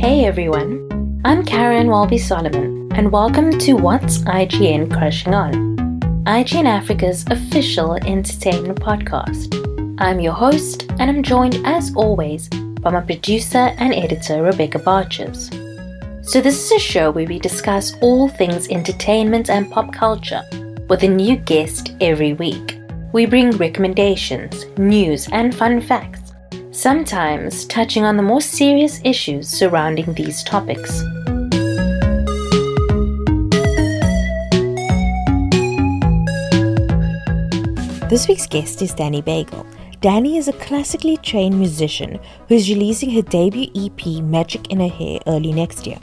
Hey everyone, I'm Caryn Solomon, and welcome to What's IGN Crushing On, IGN Africa's official entertainment podcast. I'm your host, and I'm joined as always by my producer and editor Rebecca Barches. So this is a show where we discuss all things entertainment and pop culture with a new guest every week. We bring recommendations, news, and fun facts, sometimes touching on the more serious issues surrounding these topics. This week's guest is Dani Bagel. Dani is a classically trained musician who is releasing her debut EP, Magic in Her Hair, early next year.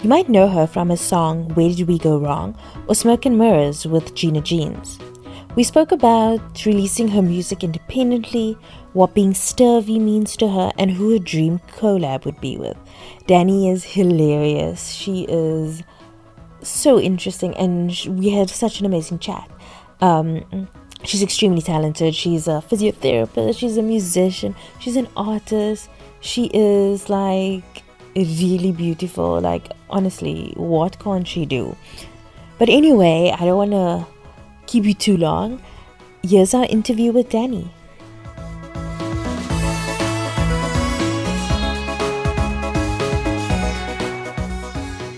You might know her from her song Where Did We Go Wrong or Smoke and Mirrors with Gina Jeans. We spoke about releasing her music independently, what being sturvy means to her, and who her dream collab would be with. Dani is hilarious. She is so interesting, and we had such an amazing chat. She's extremely talented. She's a physiotherapist. She's a musician. She's an artist. She is like really beautiful. Like, honestly, what can't she do? But anyway, I don't want to keep you too long. Here's our interview with Dani.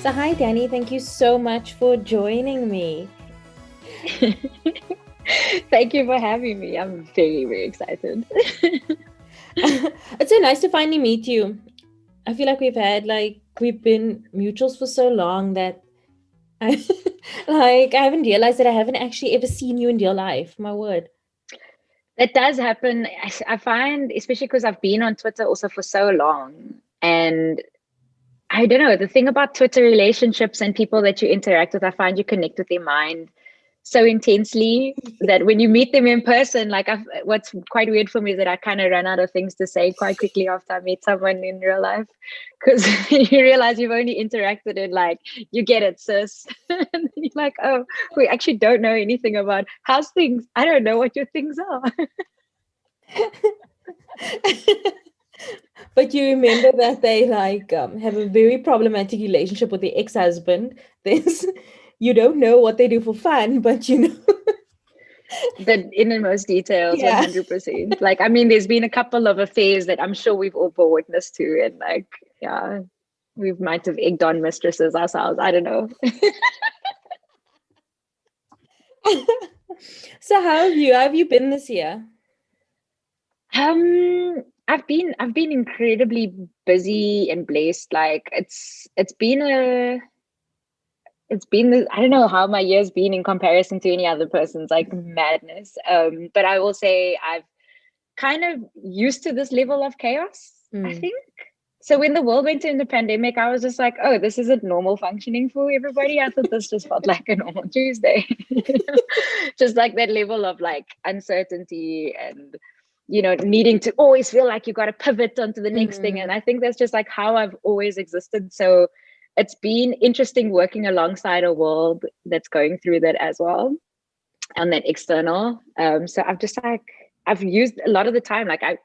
So hi Dani, thank you so much for joining me. Thank you for having me. I'm very, very excited. It's so nice to finally meet you. I feel like we've been mutuals for so long that I haven't realized that I haven't actually ever seen you in real life. My word. That does happen. I find, especially because I've been on Twitter also for so long. And I don't know, the thing about Twitter relationships and people that you interact with, I find you connect with their mind so intensely that when you meet them in person, what's quite weird for me is that I kind of run out of things to say quite quickly after I meet someone in real life, because you realize you've only interacted in you get it, sis. And you're like, oh, we actually don't know anything about how's things. I don't know what your things are. But you remember that they have a very problematic relationship with the ex-husband. You don't know what they do for fun, but you know the innermost details. Yeah. 100%. There's been a couple of affairs that I'm sure we've all been witness to, and we might have egged on mistresses ourselves. I don't know. So how have you been this year? I've been incredibly busy and blessed. I don't know how my year's been in comparison to any other person's, madness. But I will say I've kind of used to this level of chaos, I think. So when the world went into the pandemic, I was just like, oh, this isn't normal functioning for everybody. I thought this just felt like a normal Tuesday. Just like that level of uncertainty and, needing to always feel like you got to pivot onto the next thing. And I think that's just how I've always existed. So it's been interesting working alongside a world that's going through that as well, on that external. So I've used a lot of the time. I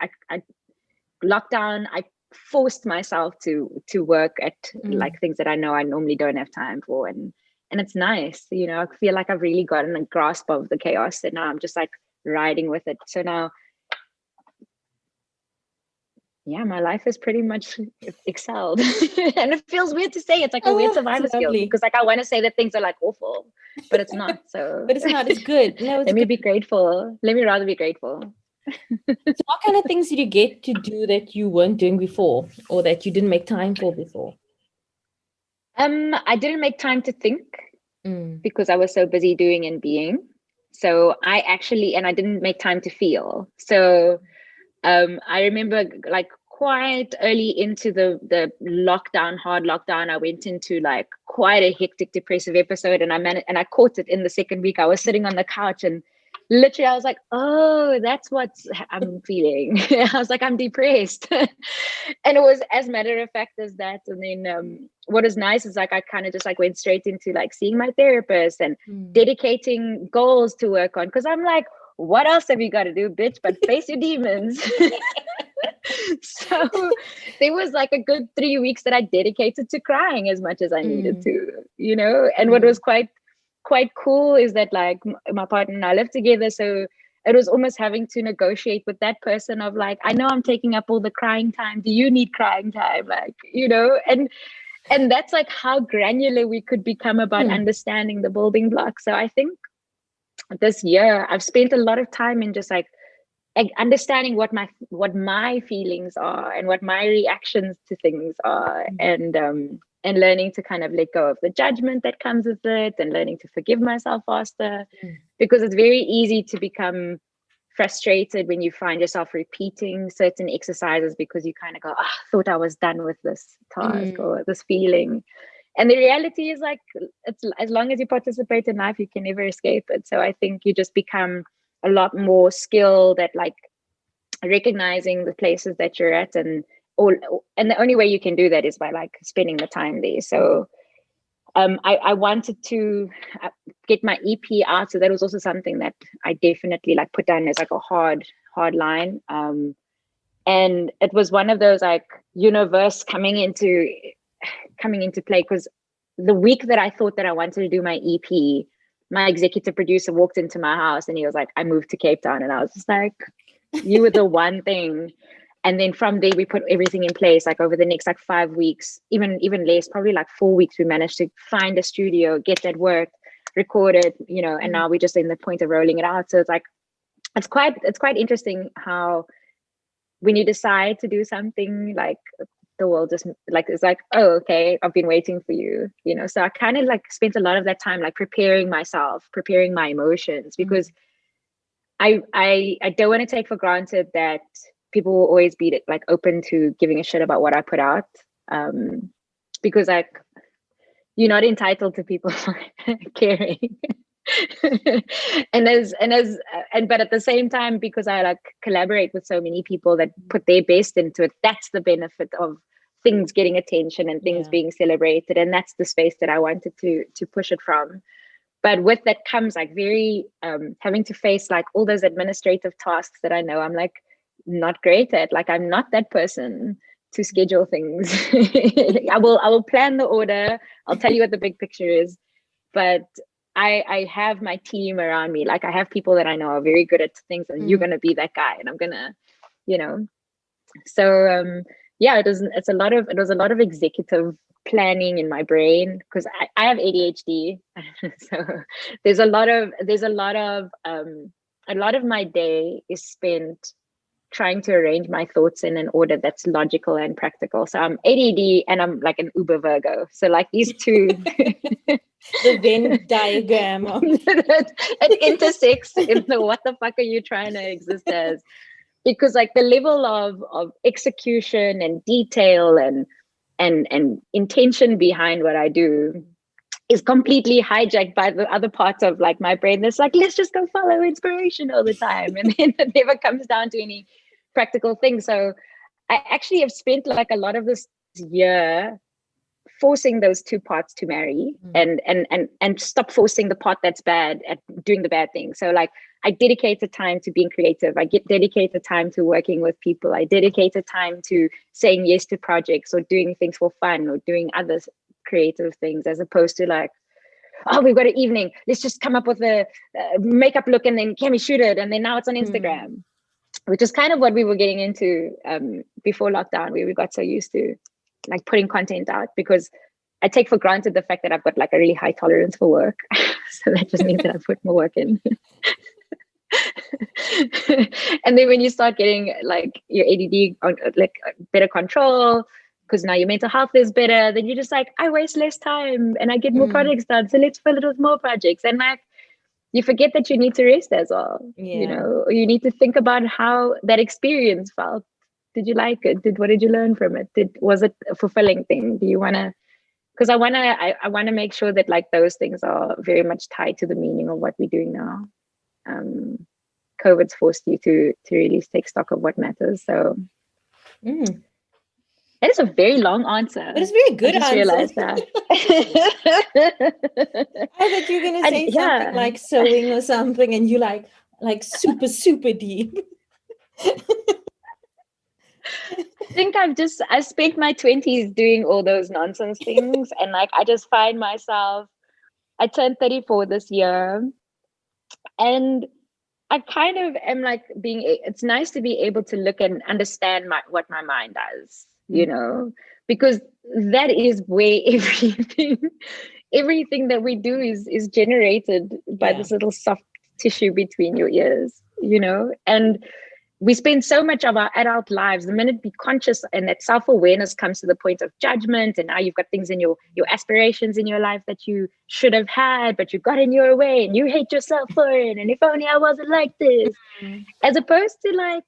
lockdown, I forced myself to work at things that I know I normally don't have time for, and it's nice. I feel like I've really gotten a grasp of the chaos, and now I'm just riding with it. So now, yeah, my life is pretty much excelled. And it feels weird to say. It's a weird survival skill, because I want to say that things are awful, but it's not. So but it's not. It's good. No, let me be grateful. Let me rather be grateful. So what kind of things did you get to do that you weren't doing before, or that you didn't make time for before? I didn't make time to think because I was so busy doing and being. So I didn't make time to feel. So I remember quite early into the lockdown, hard lockdown, I went into quite a hectic depressive episode, and I caught it in the second week. I was sitting on the couch and literally I was like, oh, that's what I'm feeling. I was like, I'm depressed. And it was as matter of fact as that. And then what is nice is I kind of just went straight into seeing my therapist and dedicating goals to work on, because I'm like, what else have you got to do, bitch, but face your demons? So there was like a good 3 weeks that I dedicated to crying as much as I needed to, and what was quite cool is that like my partner and I lived together, so it was almost having to negotiate with that person of like, I know I'm taking up all the crying time, do you need crying time, like, and that's like how granular we could become about understanding the building blocks. So I think this year I've spent a lot of time in just like understanding what my feelings are and what my reactions to things are, and learning to kind of let go of the judgment that comes with it, and learning to forgive myself faster, because it's very easy to become frustrated when you find yourself repeating certain exercises because you kind of go, I thought I was done with this task or this feeling. And the reality is like, it's as long as you participate in life, you can never escape it. So I think you just become a lot more skilled at like recognizing the places that you're at, and the only way you can do that is by like spending the time there. So I wanted to get my EP out, so that was also something that I definitely like put down as like a hard line, and it was one of those like universe coming into play, because the week that I thought that I wanted to do my EP, my executive producer walked into my house and he was like, I moved to Cape Town. And I was just like, you were the one thing. And then from there, we put everything in place. Like over the next like 5 weeks, even less, probably like 4 weeks, we managed to find a studio, get that work, record it, and now we're just in the point of rolling it out. So it's like, it's quite interesting how when you decide to do something, like the world just like, it's like, oh, okay, I've been waiting for you, so I kind of like spent a lot of that time like preparing myself, preparing my emotions, because I don't want to take for granted that people will always be like open to giving a shit about what I put out, because like you're not entitled to people caring. But at the same time, because I like collaborate with so many people that put their best into it, that's the benefit of things getting attention and things being celebrated, and that's the space that I wanted to push it from. But with that comes like very having to face like all those administrative tasks that I know I'm like not great at. Like I'm not that person to schedule things. I will plan the order, I'll tell you what the big picture is, but I have my team around me. Like I have people that I know are very good at things, and you're gonna be that guy, and I'm gonna, So it was a lot of executive planning in my brain, because I have ADHD. So there's a lot of my day is spent trying to arrange my thoughts in an order that's logical and practical. So I'm ADD and I'm like an uber Virgo. So like these two, the Venn diagram it intersects in the what the fuck are you trying to exist as? Because like the level of execution and detail and intention behind what I do is completely hijacked by the other parts of like my brain that's like, let's just go follow inspiration all the time, and then it never comes down to any practical things. So I actually have spent like a lot of this year forcing those two parts to marry, and stop forcing the part that's bad at doing the bad thing. So like I dedicated time to being creative, I dedicated time to working with people, I dedicated time to saying yes to projects or doing things for fun or doing other creative things, as opposed to like, oh, we've got an evening, let's just come up with a makeup look and then can we shoot it, and then now it's on Instagram, which is kind of what we were getting into before lockdown, where we got so used to like putting content out, because I take for granted the fact that I've got like a really high tolerance for work. So that just means that I put more work in. And then when you start getting like your ADD on like better control, because now your mental health is better, then you're just like, I waste less time and I get more projects done, so let's fill it with more projects. And like you forget that you need to rest as well. You need to think about how that experience felt. Did you like it? What did you learn from it? Was it a fulfilling thing? Do you want to, because I want to make sure that like those things are very much tied to the meaning of what we're doing now. COVID's forced you to really take stock of what matters. So that is a very long answer. But it's a very good answer. Realized that. I thought you were going to say something like sewing or something, and you like super, super deep. I think I spent my 20s doing all those nonsense things. And like, I just find myself, I turned 34 this year. And I kind of am like it's nice to be able to look and understand what my mind does, you know, because that is where everything that we do is generated by this little soft tissue between your ears, you know. And we spend so much of our adult lives, the minute we conscious and that self-awareness comes to the point of judgment, and now you've got things in your aspirations in your life that you should have had, but you got in your way and you hate yourself for it. And if only I wasn't like this, as opposed to like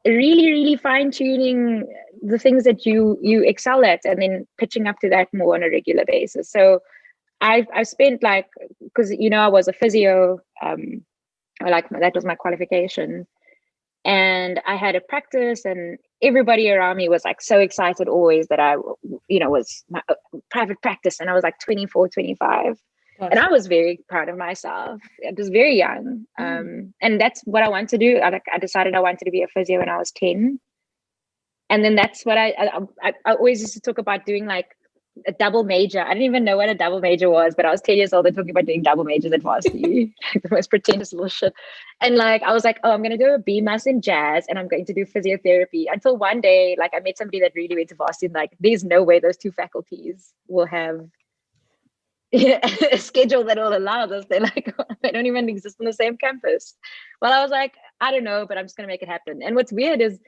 really, really fine-tuning the things that you excel at and then pitching up to that more on a regular basis. So I've spent like, because, you know, I was a physio, like that was my qualification. And I had a practice, and everybody around me was like so excited always that I, you know, was my private practice. And I was like 24, 25. Gosh. And I was very proud of myself. I was very young. And that's what I wanted to do. I decided I wanted to be a physio when I was 10. And then that's what I always used to talk about doing, like a double major. I didn't even know what a double major was, but I was 10 years old and talking about doing double majors at varsity. The most pretentious little shit. And like, I was like, oh, I'm going to do a BMAS in jazz and I'm going to do physiotherapy, until one day, like I met somebody that really went to varsity, and like, there's no way those two faculties will have a schedule that will allow this. They're like, they don't even exist on the same campus. Well, I was like, I don't know, but I'm just going to make it happen. And what's weird is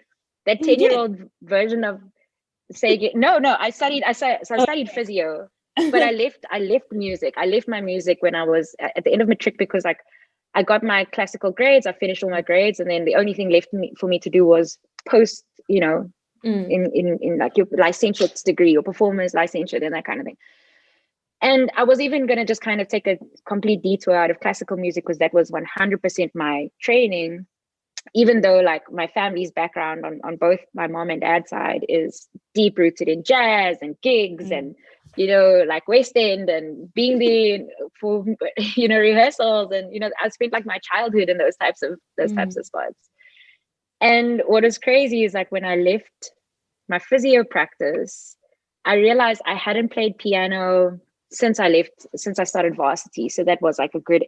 that 10-year-old version of saying no, I studied physio, but I left music. I left my music when I was at the end of matric, because like I got my classical grades, I finished all my grades, and then the only thing left for me to do was post, you know, in like your licentiate degree or performance licentiate and that kind of thing. And I was even going to just kind of take a complete detour out of classical music, because that was 100% my training. Even though like my family's background on both my mom and dad's side is deep rooted in jazz and gigs and, you know, like West End and being there for, you know, rehearsals. And, you know, I spent like my childhood in those types of spots. And what is crazy is like when I left my physio practice, I realized I hadn't played piano since I started varsity. So that was like a good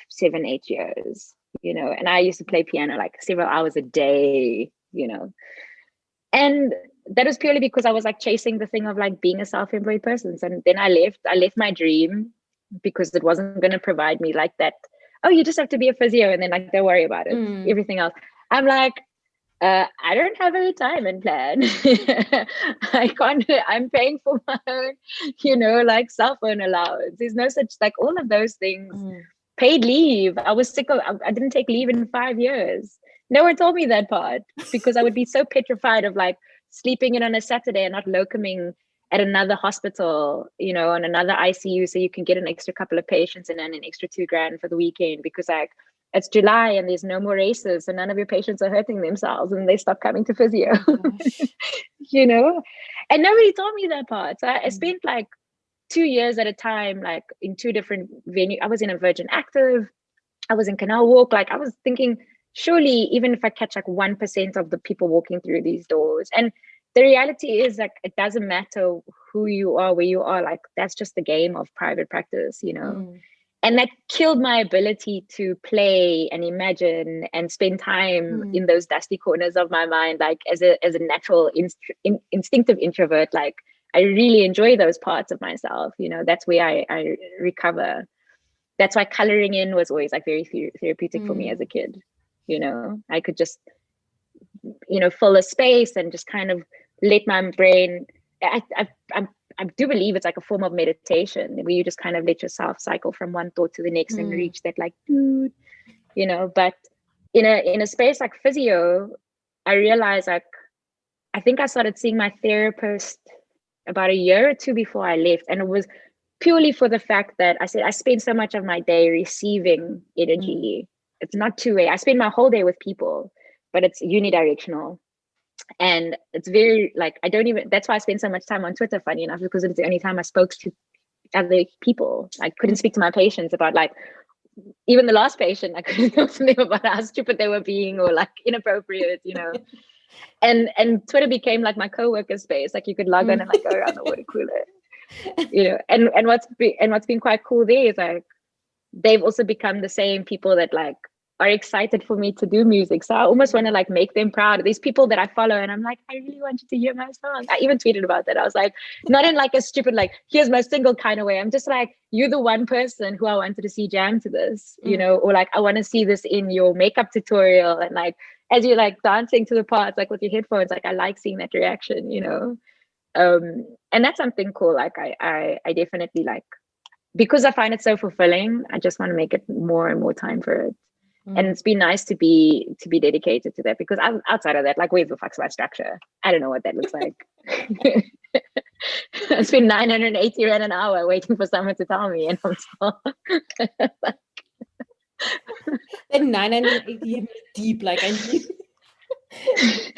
7, 8 years. You know, and I used to play piano like several hours a day, you know, and that was purely because I was like chasing the thing of like being a self-employed person. And then I left my dream because it wasn't going to provide me like that. Oh, you just have to be a physio and then like, don't worry about it. Everything else. I'm like, I don't have a retirement plan. I can't, I'm paying for my own, you know, like cell phone allowance. There's no such, like all of those things. Paid leave. I was sick of, I didn't take leave in 5 years. No one told me that part, because I would be so petrified of like sleeping in on a Saturday and not locuming at another hospital, you know, on another ICU, so you can get an extra couple of patients and then an extra $2,000 for the weekend, because like it's July and there's no more races, so none of your patients are hurting themselves and they stop coming to physio. You know, and nobody told me that part. So I spent like 2 years at a time, like in 2 different venues. I was in a Virgin Active, I was in Canal Walk. Like I was thinking, surely even if I catch like 1% of the people walking through these doors, and the reality is like it doesn't matter who you are, where you are, like that's just the game of private practice, you know. And that killed my ability to play and imagine and spend time in those dusty corners of my mind, like as a natural instinctive introvert. Like I really enjoy those parts of myself, you know. That's where I recover. That's why coloring in was always like very therapeutic for me as a kid. You know, I could just, you know, fill a space and just kind of let my brain. I do believe it's like a form of meditation where you just kind of let yourself cycle from one thought to the next and reach that like, you know. But in a space like physio, I realized like, I think I started seeing my therapist about a year or 2 before I left. And it was purely for the fact that I said, I spend so much of my day receiving energy. It's not two-way. I spend my whole day with people, but it's unidirectional. And it's very like, that's why I spend so much time on Twitter, funny enough, because it's the only time I spoke to other people. I couldn't speak to my patients about like, even the last patient, I couldn't talk to them about how stupid they were being or like inappropriate, you know. And Twitter became like my co-worker space. Like you could log on and like go around the water cooler, and what's been quite cool there is like they've also become the same people that like are excited for me to do music. So I almost want to like make them proud. These people that I follow, and I'm like, I really want you to hear my song. I even tweeted about that. I was like, not in like a stupid like here's my single kind of way. I'm just like, you're the one person who I wanted to see jam to this, or like I want to see this in your makeup tutorial, and like as you're like dancing to the parts like with your headphones, like I like seeing that reaction, and that's something cool. Like I definitely like, because I find it so fulfilling, I just want to make it more and more time for it. And it's been nice to be dedicated to that, because outside of that, like, where the fuck's my structure? I don't know what that looks like. I spent 980 rand an hour waiting for someone to tell me, and I'm still that 980 deep, like I need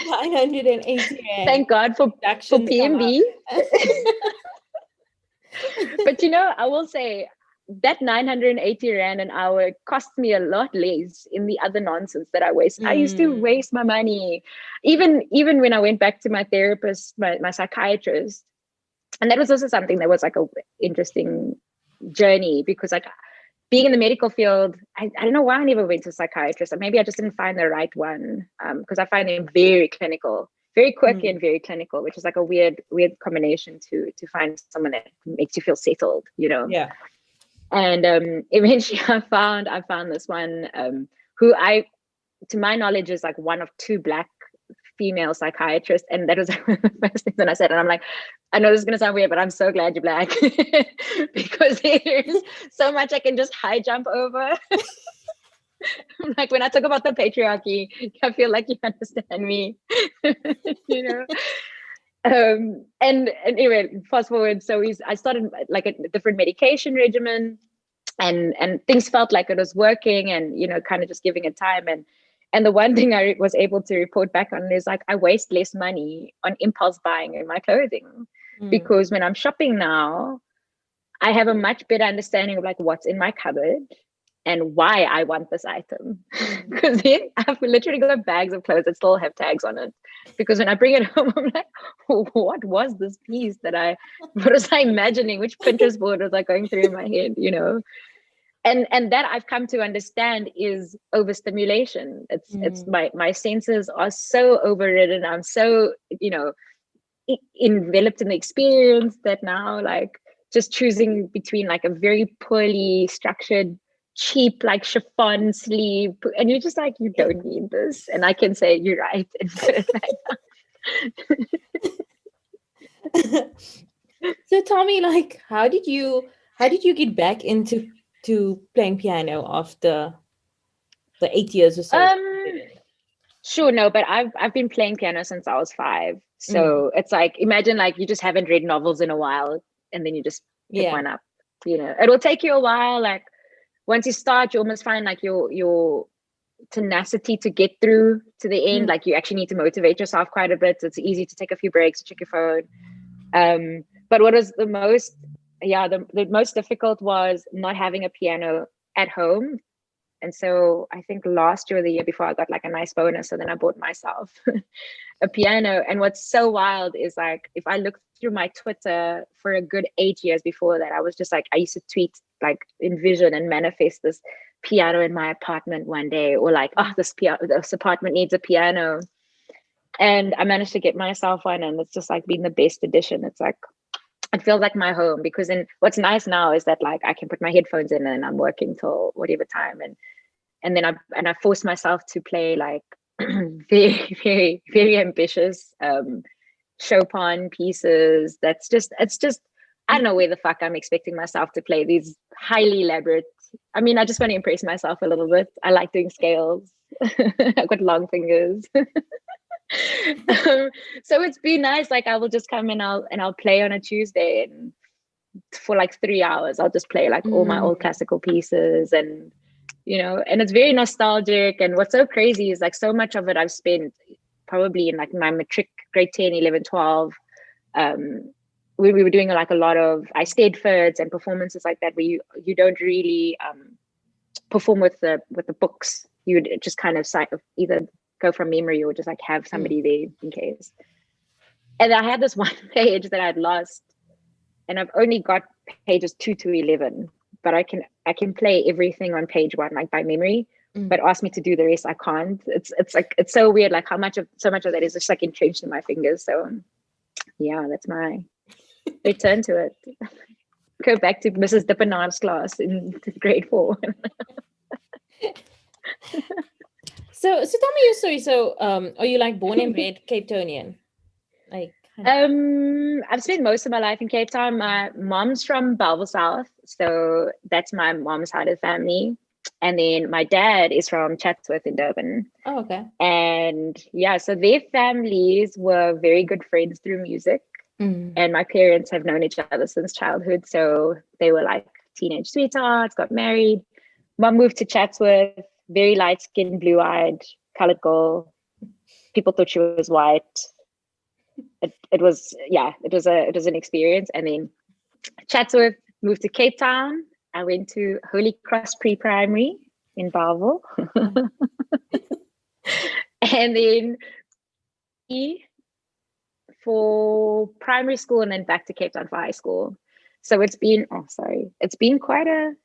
980 rand. Thank God for PMB. But I will say that 980 rand an hour cost me a lot less in the other nonsense that I waste. I used to waste my money, even when I went back to my therapist, my psychiatrist, and that was also something that was like a interesting journey, because like being in the medical field, I don't know why I never went to a psychiatrist, or maybe I just didn't find the right one, because I find them very clinical, very quirky and very clinical, which is like a weird combination to find someone that makes you feel settled, Yeah. And eventually I found this one who to my knowledge is like one of two Black female psychiatrists, and that was the first thing that I said. And I'm like, I know this is gonna sound weird, but I'm so glad you're Black, because there's so much I can just high jump over. Like when I talk about the patriarchy, I feel like you understand me. And anyway, fast forward. So I started like a different medication regimen, and things felt like it was working, and kind of just giving it time. And the one thing I was able to report back on is like I waste less money on impulse buying in my clothing, because when I'm shopping now, I have a much better understanding of like what's in my cupboard and why I want this item. Because then I've literally got bags of clothes that still have tags on it. Because when I bring it home, I'm like, what was this piece what was I imagining? Which Pinterest board was I going through in my head, And that I've come to understand is overstimulation. It's my senses are so overridden. I'm so, enveloped in the experience that now like just choosing between like a very poorly structured, cheap like chiffon sleeve, and you're just like, you don't need this, and I can say you're right and put it back. So tell me, like, how did you get back into playing piano after the 8 years or so? Sure, no, but I've been playing piano since I was 5. So it's like, imagine like you just haven't read novels in a while, and then you just pick one up. It'll take you a while. Like once you start, you almost find like your tenacity to get through to the end. Like you actually need to motivate yourself quite a bit. It's easy to take a few breaks, check your phone. But what was the most difficult was not having a piano at home. And so I think last year or the year before, I got like a nice bonus. So then I bought myself a piano. And what's so wild is like, if I look through my Twitter for a good 8 years before that, I was just like, I used to tweet, like envision and manifest this piano in my apartment one day, or like, oh, this apartment needs a piano. And I managed to get myself one, and it's just like been the best addition. It's like, it feels like my home, because then what's nice now is that like I can put my headphones in and I'm working till whatever time, and then I force myself to play like very, very, very ambitious Chopin pieces. It's just I don't know where the fuck I'm expecting myself to play these highly elaborate. I mean, I just want to impress myself a little bit. I like doing scales. I've got long fingers. So it's been nice. Like I will just come and I'll play on a Tuesday, and for like 3 hours I'll just play like all my old classical pieces, and and it's very nostalgic. And what's so crazy is like so much of it I've spent probably in like my matric, grade 10, 11, 12. We were doing like a lot of Eisteddfods and performances like that, where you don't really perform with the books. You would just kind of either go from memory or just like have somebody there in case. And I had this one page that I'd lost, and I've only got pages 2 to 11, but I can play everything on page 1 like by memory. But ask me to do the rest, I can't. It's like, it's so weird, like so much of that is just like entrenched in my fingers. So yeah, that's my return to it. Go back to Mrs. Dippenard's class in grade 4. So tell me your story. So are you like born and bred Cape Townian? Like I've spent most of my life in Cape Town. My mom's from Bellville South, so that's my mom's side of the family. And then my dad is from Chatsworth in Durban. Oh, okay. And yeah, so their families were very good friends through music. And my parents have known each other since childhood. So they were like teenage sweethearts, got married. Mom moved to Chatsworth, very light-skinned, blue-eyed, colored girl. People thought she was white. It was an experience. And then Chatsworth, moved to Cape Town. I went to Holy Cross Pre-Primary in Bellville. And then for primary school, and then back to Cape Town for high school. So it's been quite a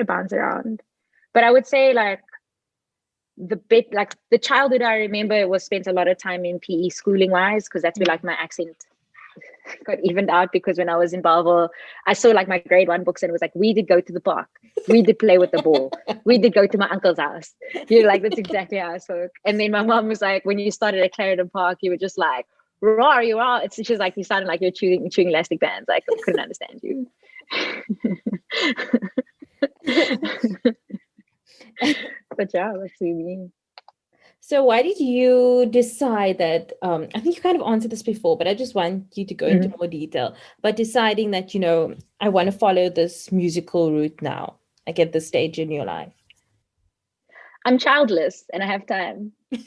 bounce around. But I would say like the childhood I remember was spent a lot of time in PE schooling wise, because that's where like my accent got evened out, because when I was in Bellville, I saw like my grade 1 books and it was like, we did go to the park, we did play with the ball, we did go to my uncle's house. Like, that's exactly how I spoke. And then my mom was like, when you started at Clarendon Park, you were just like, raw, you are. It's just like, you sounded like you're chewing elastic bands. Like, I couldn't understand you. But yeah, that's what you mean. So why did you decide that, I think you kind of answered this before, but I just want you to go into more detail, but deciding that, I want to follow this musical route now, like at this stage in your life? I'm childless and I have time. That's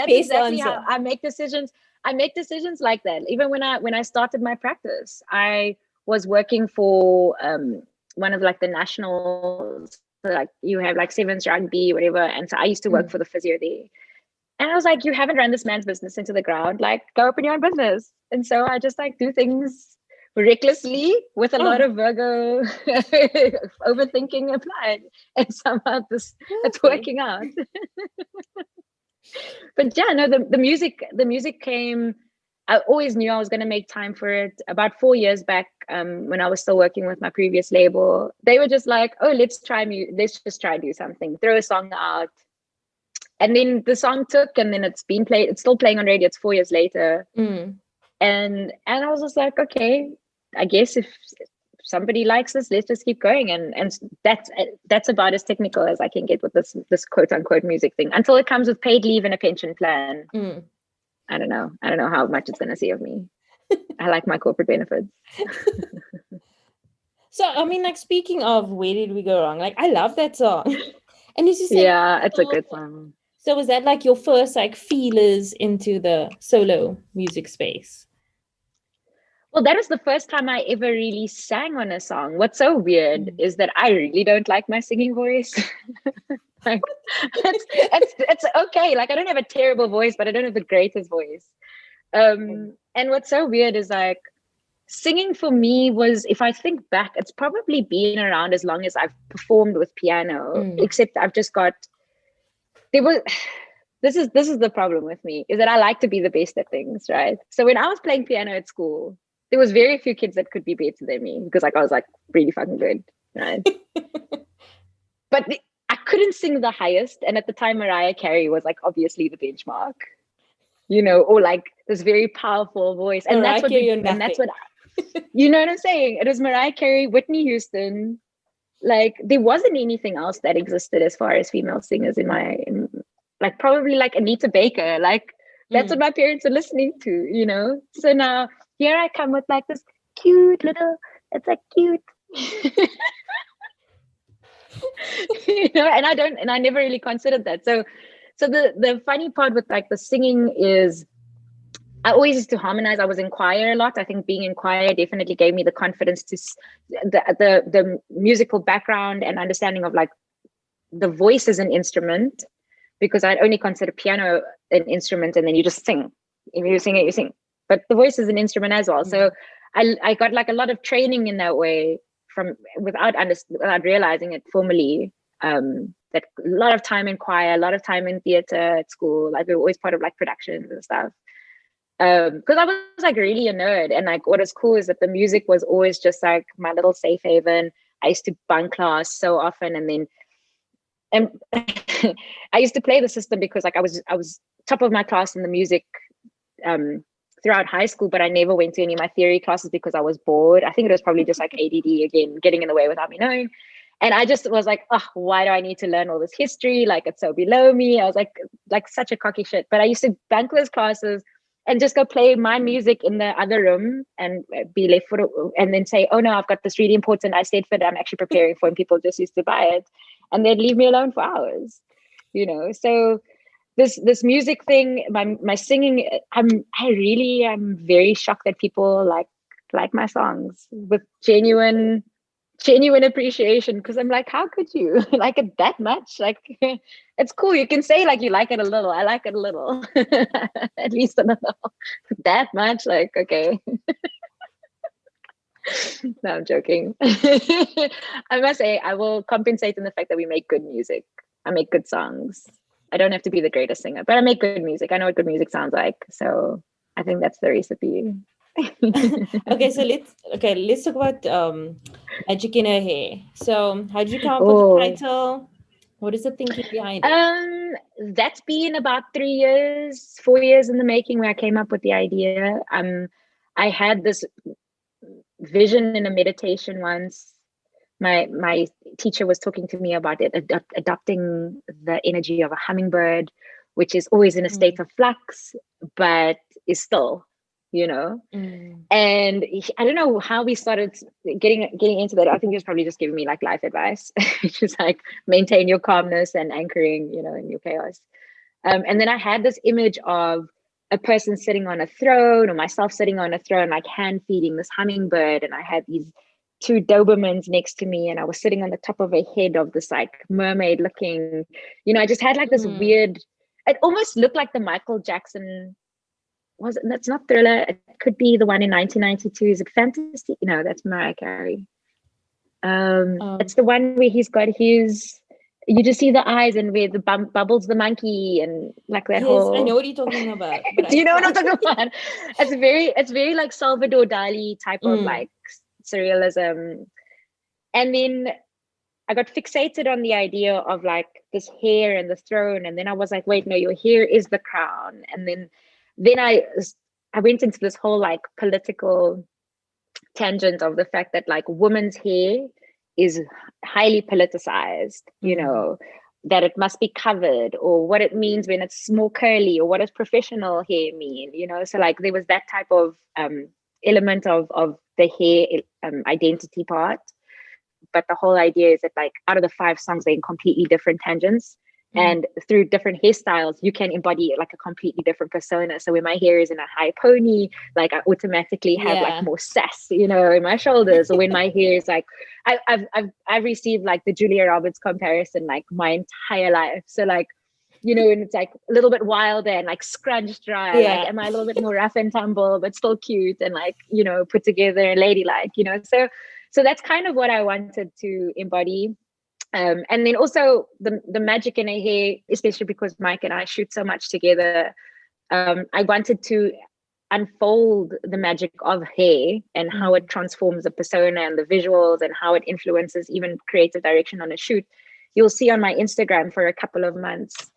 exactly how I make decisions. I make decisions like that. Even when I started my practice, I was working for one of like the nationals. So like you have like Sevens rugby, whatever. And so I used to work for the physio there. And I was like, you haven't run this man's business into the ground. Like, go open your own business. And so I just like do things recklessly with a lot of Virgo overthinking applied. And somehow it's working out. But yeah, no, the music came. I always knew I was going to make time for it. About 4 years back, when I was still working with my previous label, they were just like, "Oh, let's just try do something. Throw a song out." And then the song took, and then it's been played. It's still playing on radio. It's 4 years later, and I was just like, okay, I guess if somebody likes this, let's just keep going. And that's about as technical as I can get with this quote unquote music thing, until it comes with paid leave and a pension plan. I don't know how much it's going to see of me. I like my corporate benefits. So, I mean, like, speaking of Where Did We Go Wrong? Like, I love that song. And you just yeah, it's a good song. So was that like your first like feelers into the solo music space? Well, that was the first time I ever really sang on a song. What's so weird is that I really don't like my singing voice. Like, it's okay. Like, I don't have a terrible voice, but I don't have the greatest voice. And what's so weird is like singing for me was, if I think back, it's probably been around as long as I've performed with piano, except I've just got, this is the problem with me, is that I like to be the best at things, right? So when I was playing piano at school, there was very few kids that could be better than me, because like I was like really fucking good, right? But I couldn't sing the highest, and at the time Mariah Carey was like obviously the benchmark, or like this very powerful voice, and that's what you know what I'm saying? It was Mariah Carey, Whitney Houston. Like, there wasn't anything else that existed as far as female singers like probably like Anita Baker. Like, that's what my parents are listening to, So now here I come with like this cute little, it's like cute. And I never really considered that. So the funny part with like the singing is I always used to harmonize. I was in choir a lot. I think being in choir definitely gave me the confidence to the musical background and understanding of like the voice is an instrument, because I'd only consider piano an instrument, and then you just sing. If you sing it, you sing. But the voice is an instrument as well. So I got like a lot of training in that way without realizing it formally. That a lot of time in choir, a lot of time in theater at school. Like we were always part of like productions and stuff. Because I was like really a nerd, and like what was cool is that the music was always just like my little safe haven. I used to bunk class so often, and I used to play the system because like I was top of my class in the music throughout high school, but I never went to any of my theory classes because I was bored. I think it was probably just like ADD again, getting in the way without me knowing. And I just was like, oh, why do I need to learn all this history? Like, it's so below me. I was like such a cocky shit. But I used to bunk those classes and just go play my music in the other room and be left and then say, oh no, I've got this really important I stayed for that I'm actually preparing for, and people just used to buy it. And they'd leave me alone for hours, you know? So this music thing, my singing, I really am very shocked that people like my songs with genuine appreciation, because I'm like, how could you like it that much? Like, it's cool. You can say like you like it a little. I like it a little, at least a little. That much, like, okay. No, I'm joking. I must say, I will compensate in the fact that we make good music. I make good songs. I don't have to be the greatest singer, but I make good music. I know what good music sounds like. So I think that's the recipe. Okay, so let's talk about Magic in Her Hair. So how did you come up with the title? What is the thinking behind it? That's been about 4 years in the making, where I came up with the idea. I had this vision in a meditation once. My teacher was talking to me about it, adopting the energy of a hummingbird, which is always in a state of flux, but is still, you know. And I don't know how we started getting into that. I think he was probably just giving me like life advice, which is like maintain your calmness and anchoring, you know, in your chaos. And then I had this image of a person sitting on a throne, or myself sitting on a throne, like hand feeding this hummingbird, and I had these 2 Dobermans next to me, and I was sitting on the top of a head of this like mermaid looking, you know, I just had like this weird, it almost looked like the Michael Jackson, that's not Thriller, it could be the one in 1992. Is it Fantasy? No, that's Mariah Carey. It's the one where he's got his, you just see the eyes and where the Bubbles the monkey and like that whole. I know what you're talking about. Do you know what I'm talking about? It's very like Salvador Dali type of like surrealism. And then I got fixated on the idea of like this hair and the throne, and then I was like, wait, no, your hair is the crown. And then I went into this whole like political tangent of the fact that like women's hair is highly politicized, you know, that it must be covered, or what it means when it's more curly, or what does professional hair mean, you know. So like there was that type of element of the hair identity part. But the whole idea is that like out of the 5 songs, they're in completely different tangents. And through different hairstyles, you can embody like a completely different persona. So when my hair is in a high pony, like I automatically have like more sass, you know, in my shoulders. Or when my hair is like, I've received like the Julia Roberts comparison like my entire life. So like, you know, and it's like a little bit wilder and like scrunched dry. Like, am I a little bit more rough and tumble, but still cute and like, you know, put together and ladylike, you know? So that's kind of what I wanted to embody. And then also the magic in her hair, especially because Mike and I shoot so much together. I wanted to unfold the magic of hair and how it transforms the persona and the visuals, and how it influences even creative direction on a shoot. You'll see on my Instagram for a couple of months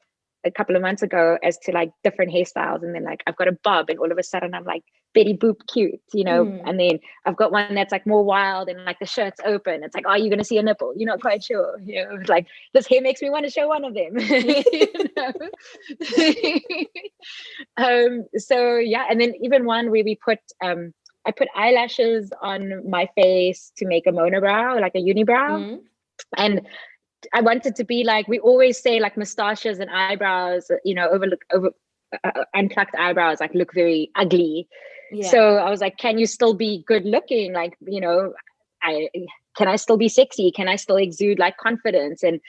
ago as to like different hairstyles, and then like I've got a bob, and all of a sudden I'm like Betty Boop cute, you know. And then I've got one that's like more wild, and like the shirt's open. It's like, are you going to see a nipple? You're not quite sure, you know. It's like this hair makes me want to show one of them. You know? So yeah, and then even one where we put I put eyelashes on my face to make a monobrow, like a unibrow. And I wanted to be like, we always say like mustaches and eyebrows, you know, unplucked eyebrows like look very ugly. So I was like, can you still be good looking? Like, you know, can I still be sexy? Can I still exude like confidence? And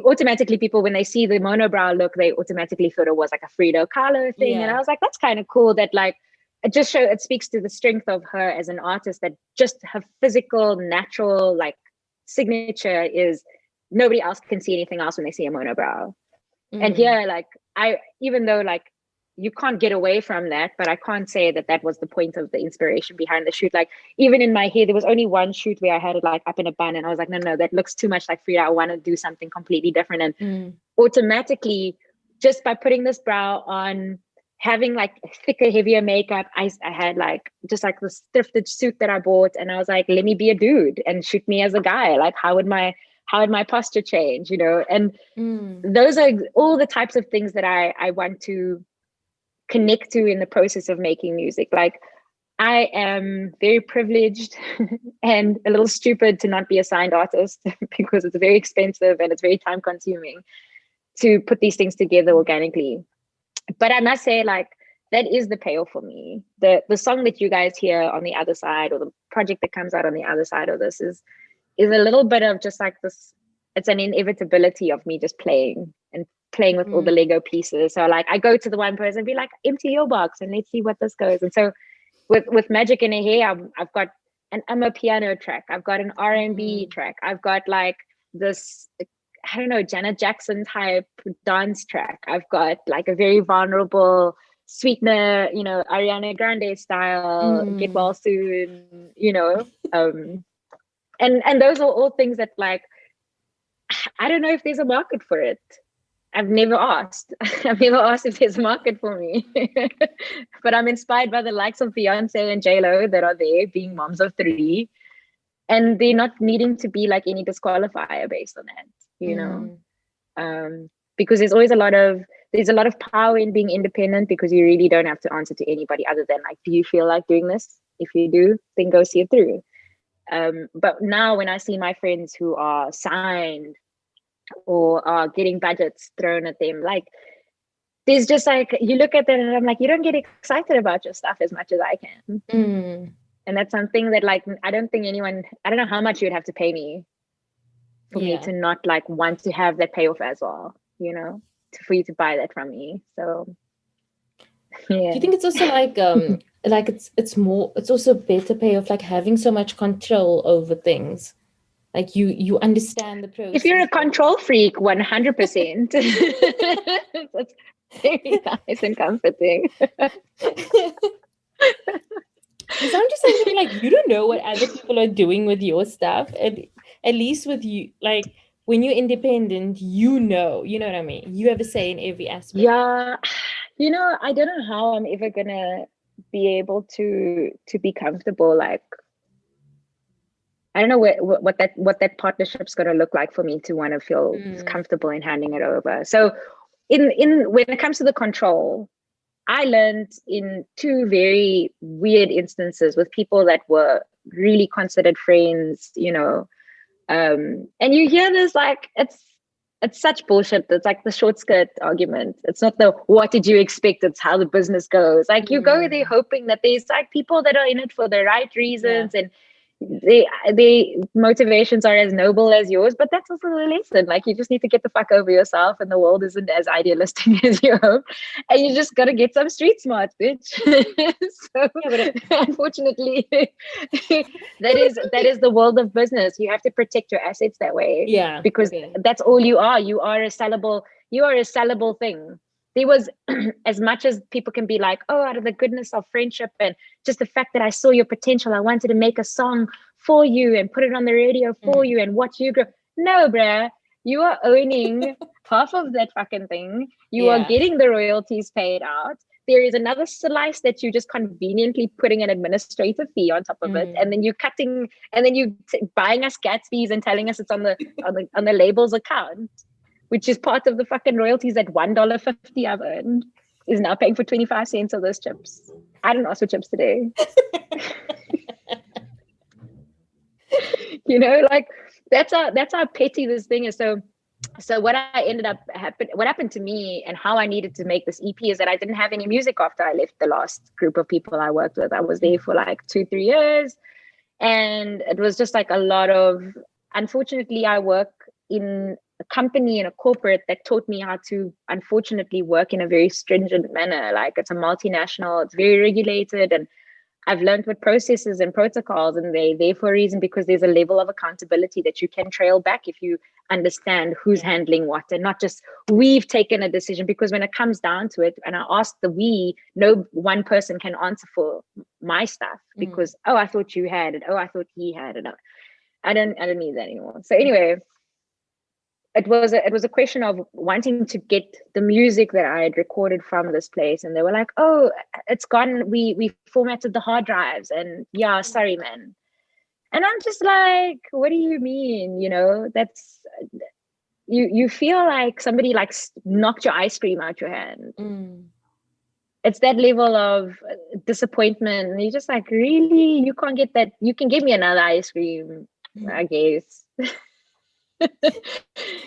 automatically people, when they see the monobrow look, they automatically thought it was like a Frida Kahlo thing. And I was like, that's kind of cool that like, it speaks to the strength of her as an artist, that just her physical, natural, like signature is nobody else can see anything else when they see a monobrow. And here, like, even though like you can't get away from that, but I can't say that was the point of the inspiration behind the shoot. Like, even in my head, there was only one shoot where I had it like up in a bun, and I was like, no, that looks too much like Frida. I want to do something completely different. And automatically, just by putting this brow on, having like thicker, heavier makeup, I had like just like this thrifted suit that I bought, and I was like, let me be a dude and shoot me as a guy. Like, how would my posture change, you know? And those are all the types of things that I want to connect to in the process of making music. Like, I am very privileged and a little stupid to not be a signed artist because it's very expensive and it's very time consuming to put these things together organically. But I must say, like, that is the payoff for me. The song that you guys hear on the other side, or the project that comes out on the other side of this, is a little bit of just like this. It's an inevitability of me just playing with all the Lego pieces. So like, I go to the one person and be like, empty your box and let's see what this goes. And so with Magic in a Hair, I've got an piano track. I've got an R&B track. I've got like this, I don't know, Janet Jackson type dance track. I've got like a very vulnerable sweetener, you know, Ariana Grande style, get well soon, you know. And those are all things that, like, I don't know if there's a market for it. I've never asked. I've never asked if there's a market for me. But I'm inspired by the likes of Beyonce and J-Lo that are there, being moms of 3. And they're not needing to be like any disqualifier based on that, you know? Because there's always a lot of power in being independent, because you really don't have to answer to anybody other than like, do you feel like doing this? If you do, then go see it through. But now when I see my friends who are signed or are getting budgets thrown at them, like, there's just like, you look at them and I'm like, you don't get excited about your stuff as much as I can. And that's something that, like, I don't know how much you'd have to pay me for me to not like want to have that payoff as well, you know, for you to buy that from me. So yeah. Do you think it's also like like it's also better payoff, like having so much control over things? Like you understand the process. If you're a control freak, 100%. That's very nice and comforting. Because I'm just thinking, like, you don't know what other people are doing with your stuff. And at least with you, like, when you're independent, you know what I mean? You have a say in every aspect. Yeah. You know, I don't know how I'm ever gonna be able to be comfortable. Like, I don't know what that partnership's gonna look like for me to want to feel comfortable in handing it over. So in when it comes to the control, I learned in 2 very weird instances with people that were really considered friends, you know. And you hear this, like, it's such bullshit. It's like the short skirt argument. It's not the what did you expect, it's how the business goes. Like, you go there hoping that there's like people that are in it for the right reasons, and the motivations are as noble as yours, but that's also the lesson. Like, you just need to get the fuck over yourself, and the world isn't as idealistic as you hope, and you just gotta get some street smarts, bitch. So unfortunately, that is the world of business. You have to protect your assets that way, because that's all you are. You are a sellable thing. There was, as much as people can be like, oh, out of the goodness of friendship and just the fact that I saw your potential, I wanted to make a song for you and put it on the radio for you and watch you grow. No, bruh, you are owning half of that fucking thing. You are getting the royalties paid out. There is another slice that you just conveniently putting an administrative fee on top of it, and then you cutting, and then you buying us Gatsby's and telling us it's on the label's account, which is part of the fucking royalties that $1.50 I've earned is now paying for 25 cents of those chips. I didn't ask for chips today. You know, like, that's how petty this thing is. So what happened to me and how I needed to make this EP is that I didn't have any music after I left the last group of people I worked with. I was there for like 2-3 years. And it was just like a lot of, unfortunately, I work in a company, in a corporate, that taught me how to, unfortunately, work in a very stringent manner. Like, it's a multinational, it's very regulated, and I've learned what processes and protocols, and they're there for a reason, because there's a level of accountability that you can trail back if you understand who's handling what, and not just we've taken a decision. Because when it comes down to it, and I ask the we, no one person can answer for my stuff, because oh, I thought you had it, oh, I thought he had it. I don't need that anymore. So anyway, it was a question of wanting to get the music that I had recorded from this place, and they were like, oh, it's gone, we formatted the hard drives, and yeah, sorry man. And I'm just like, what do you mean? You know, that's, you feel like somebody like knocked your ice cream out your hand. It's that level of disappointment, and you're just like, really, you can't get that? You can give me another ice cream, I guess.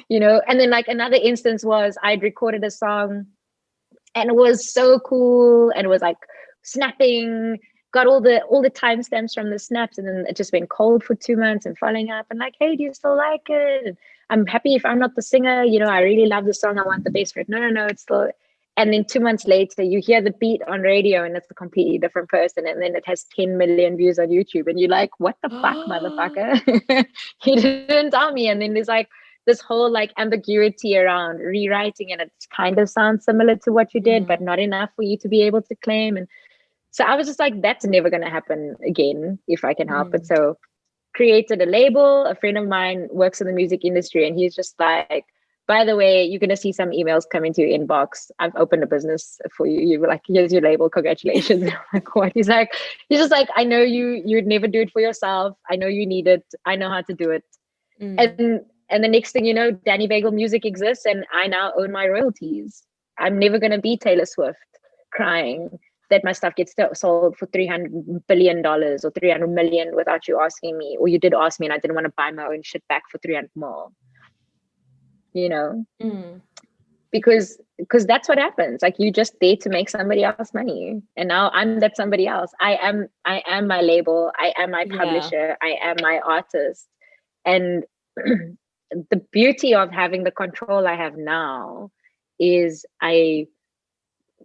You know. And then like another instance was, I'd recorded a song and it was so cool, and it was like snapping, got all the timestamps from the snaps, and then it just went cold for 2 months, and following up and like, hey, do you still like it? And I'm happy if I'm not the singer, you know, I really love the song, I want the best for it. No, it's still. And then 2 months later, you hear the beat on radio and it's a completely different person. And then it has 10 million views on YouTube. And you're like, what the fuck, motherfucker? You didn't tell me. And then there's like this whole like ambiguity around rewriting. And it kind of sounds similar to what you did, but not enough for you to be able to claim. And so I was just like, that's never going to happen again if I can help it. So created a label. A friend of mine works in the music industry, and he's just like, by the way, you're going to see some emails come into your inbox. I've opened a business for you. You were like, here's your label. Congratulations. I'm like, what? He's just like, I know you'd never do it for yourself. I know you need it. I know how to do it. And the next thing you know, Dani Bagel Music exists, and I now own my royalties. I'm never going to be Taylor Swift crying that my stuff gets sold for $300 billion or 300 million without you asking me, or you did ask me and I didn't want to buy my own shit back for 300 more. You know, because that's what happens. Like, you just there to make somebody else money, and now I'm that somebody else. I am my label. I am my publisher. I am my artist. And the beauty of having the control I have now is I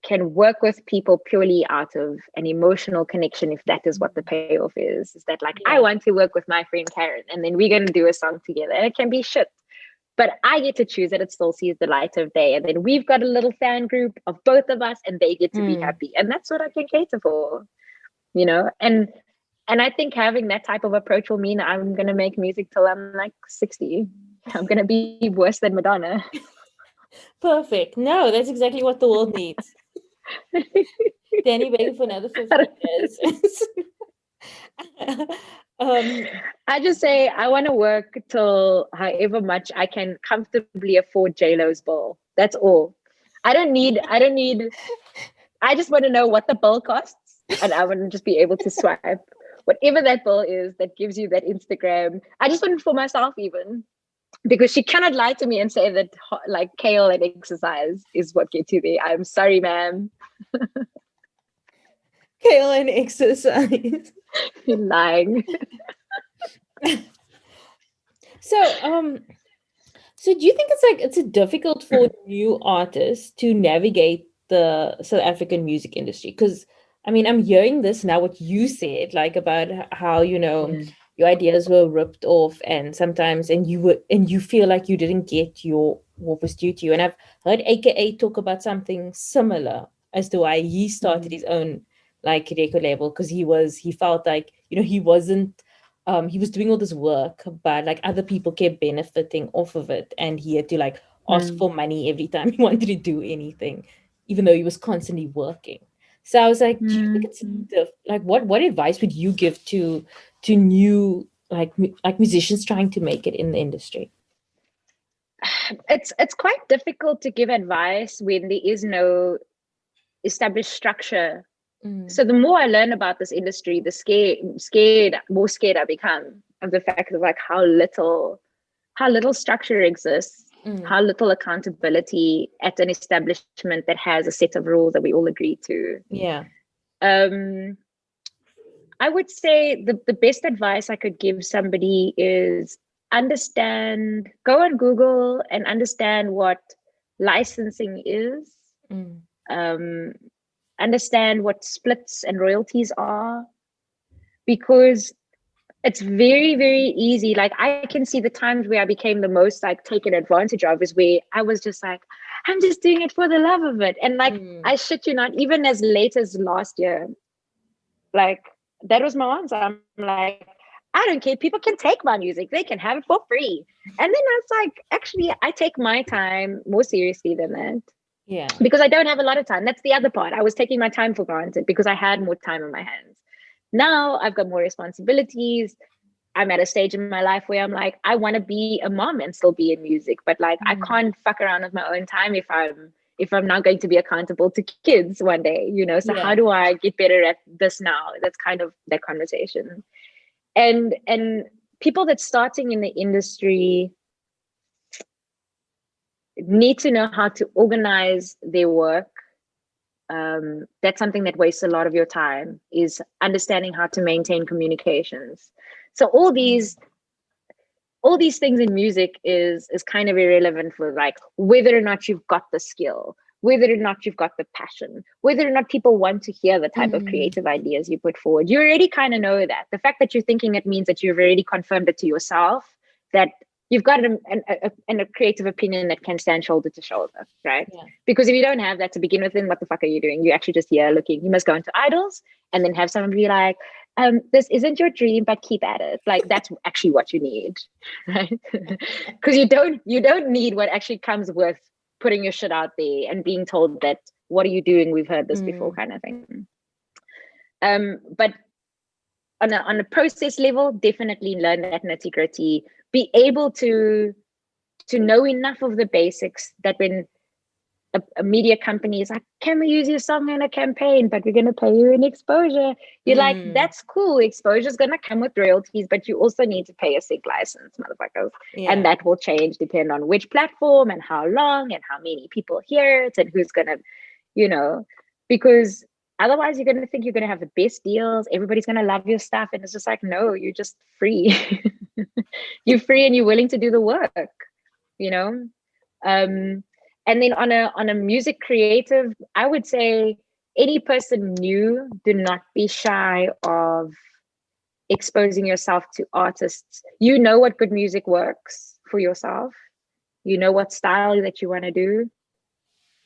can work with people purely out of an emotional connection, if that is what the payoff is that like, I want to work with my friend Caryn, and then we're going to do a song together, and it can be shit, but I get to choose that it still sees the light of day. And then we've got a little fan group of both of us, and they get to be happy. And that's what I can cater for, you know? And I think having that type of approach will mean I'm going to make music till I'm like 60. I'm going to be worse than Madonna. Perfect. No, that's exactly what the world needs. Dani Bagel for another 50 years. I just say I want to work till however much I can comfortably afford J-Lo's bill. That's all. I just want to know what the bill costs, and I want to just be able to swipe whatever that bill is that gives you that Instagram. I just want it for myself, even, because she cannot lie to me and say that like kale and exercise is what gets you there. I'm sorry, ma'am. Kale and exercise. You're lying. So do you think it's difficult for new artists to navigate the South African music industry? Because I mean, I'm hearing this now, what you said, like about how, you know, your ideas were ripped off, and sometimes you feel like you didn't get what was due to you. And I've heard AKA talk about something similar as to why he started his own like record label, because he felt like, you know, he wasn't he was doing all this work, but like other people kept benefiting off of it, and he had to like ask for money every time he wanted to do anything, even though he was constantly working. So I was like, do you think it's like what advice would you give to new like musicians trying to make it in the industry? It's quite difficult to give advice when there is no established structure. So the more I learn about this industry, the more scared I become of the fact of like how little structure exists, how little accountability at an establishment that has a set of rules that we all agree to. Yeah. I would say the best advice I could give somebody is go on Google and understand what licensing is. Understand what splits and royalties are, because it's very, very easy. Like, I can see the times where I became the most like taken advantage of is where I was just like, I'm just doing it for the love of it. And like, I shit you not, even as late as last year, like, that was my answer. I'm like, I don't care. People can take my music. They can have it for free. And then I was like, actually, I take my time more seriously than that. Yeah. Because I don't have a lot of time. That's the other part. I was taking my time for granted because I had more time in my hands. Now I've got more responsibilities. I'm at a stage in my life where I'm like, I want to be a mom and still be in music, but like, I can't fuck around with my own time if I'm not going to be accountable to kids one day, you know? So how do I get better at this now? That's kind of that conversation. And people that's starting in the industry need to know how to organize their work. That's something that wastes a lot of your time, is understanding how to maintain communications. So all these things in music is kind of irrelevant for like whether or not you've got the skill, whether or not you've got the passion, whether or not people want to hear the type of creative ideas you put forward. You already kind of know that. The fact that you're thinking it means that you've already confirmed it to yourself that you've got a creative opinion that can stand shoulder to shoulder, right? Yeah. Because if you don't have that to begin with, then what the fuck are you doing? You're actually just here looking. You must go into idols and then have someone be like, this isn't your dream, but keep at it. Like, that's actually what you need, right? Because you don't need what actually comes with putting your shit out there and being told that, what are you doing? We've heard this before, kind of thing. But on a process level, definitely learn that nitty gritty. Be able to know enough of the basics that when a media company is like, can we use your song in a campaign, but we're going to pay you in exposure, you're like, that's cool, exposure is going to come with royalties, but you also need to pay a sync license, motherfuckers. And that will change depending on which platform and how long and how many people hear it and who's going to, you know, because otherwise you're going to think you're going to have the best deals, everybody's going to love your stuff, and it's just like, no, you're just free. You're free and you're willing to do the work, you know. And then on a music creative, I would say any person new, do not be shy of exposing yourself to artists. You know what good music works for yourself. You know what style that you want to do.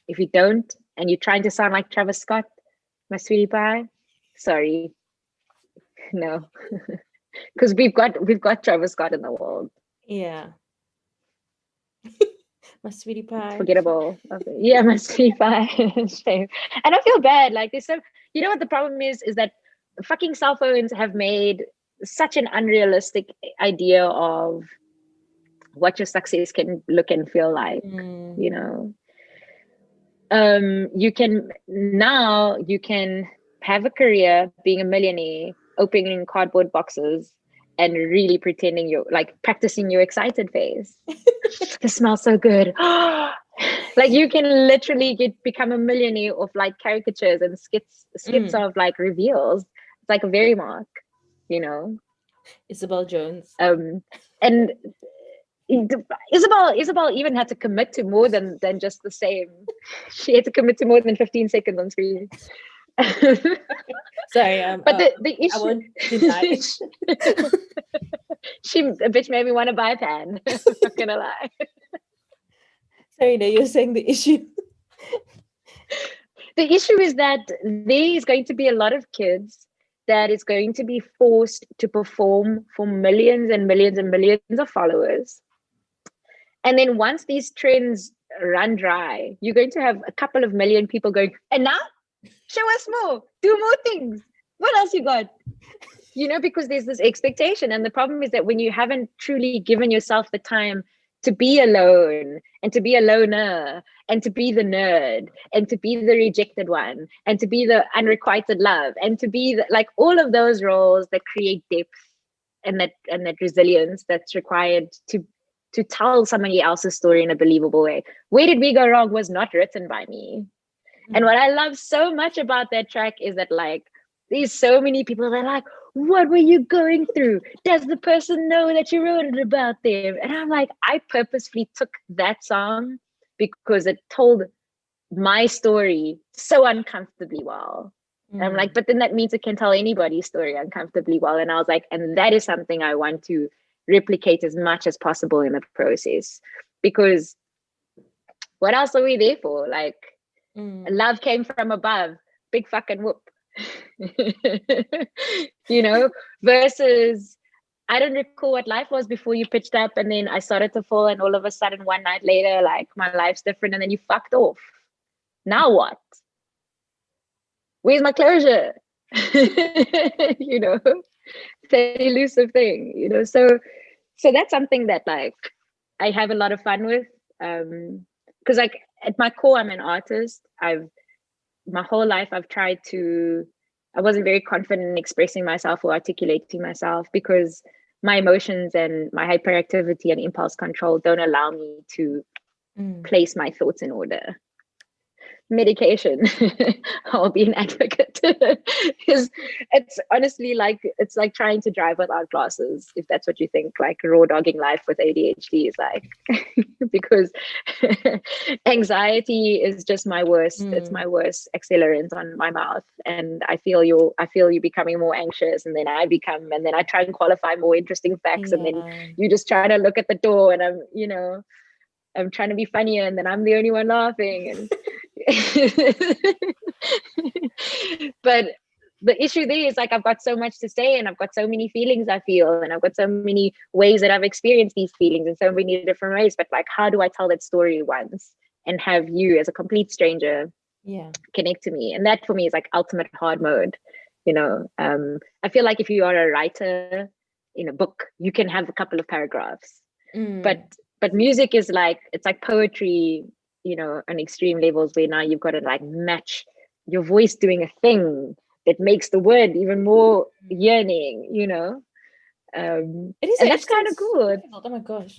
If you don't, and you're trying to sound like Travis Scott, my sweetie pie, sorry, no. Because we've got Travis Scott in the world. Yeah. My sweetie pie. Forgettable. Okay. Yeah, my sweetie pie. Shame. And I feel bad. Like, there's so, you know what the problem is that fucking cell phones have made such an unrealistic idea of what your success can look and feel like, you know. You can have a career being a millionaire, opening cardboard boxes and really pretending you're like practicing your excited face. This smells so good. Like, you can literally become a millionaire of like caricatures and skits of like reveals. It's like a very mark, you know. Isabel Jones. And Isabel even had to commit to more than just the same. She had to commit to more than 15 seconds on screen. Sorry, but the issue, I won't deny it. A bitch made me want to buy a pan. I'm not gonna lie. Sorry, no, you're saying the issue. The issue is that there is going to be a lot of kids that is going to be forced to perform for millions and millions and millions of followers. And then once these trends run dry, you're going to have a couple of million people going, and now show us more, do more things. What else you got? You know, because there's this expectation. And the problem is that when you haven't truly given yourself the time to be alone and to be a loner and to be the nerd and to be the rejected one and to be the unrequited love and to be like all of those roles that create depth and that resilience that's required to tell somebody else's story in a believable way. Where Did We Go Wrong was not written by me. And what I love so much about that track is that like there's so many people that are like, what were you going through? Does the person know that you wrote it about them? And I'm like, I purposefully took that song because it told my story so uncomfortably well. And I'm like, but then that means it can tell anybody's story uncomfortably well. And I was like, and that is something I want to replicate as much as possible in the process, because what else are we there for? Like, love came from above, big fucking whoop. You know, versus I don't recall what life was before you pitched up, and then I started to fall, and all of a sudden one night later, like, my life's different, and then you fucked off. Now what? Where's my closure? You know, it's an elusive thing, you know. So that's something that, like, I have a lot of fun with, because like at my core, I'm an artist. My whole life I wasn't very confident in expressing myself or articulating myself, because my emotions and my hyperactivity and impulse control don't allow me to place my thoughts in order. Medication, I'll be an advocate. It's honestly like, it's like trying to drive without glasses, if that's what you think. Like, raw dogging life with ADHD is like, because anxiety is just my worst. It's my worst accelerant on my mouth, and I feel you becoming more anxious, and then I try and qualify more interesting facts, and then you just try to look at the door, and I'm trying to be funnier, and then I'm the only one laughing. And but the issue there is, like, I've got so much to say, and I've got so many feelings I feel, and I've got so many ways that I've experienced these feelings in so many different ways. But like, how do I tell that story once and have you as a complete stranger connect to me? And that for me is like ultimate hard mode. You know, I feel like if you are a writer in a book, you can have a couple of paragraphs, but music is like, it's like poetry, you know, on extreme levels, where now you've got to like match your voice doing a thing that makes the word even more yearning, you know. It is, and that's kind of good. Oh my gosh.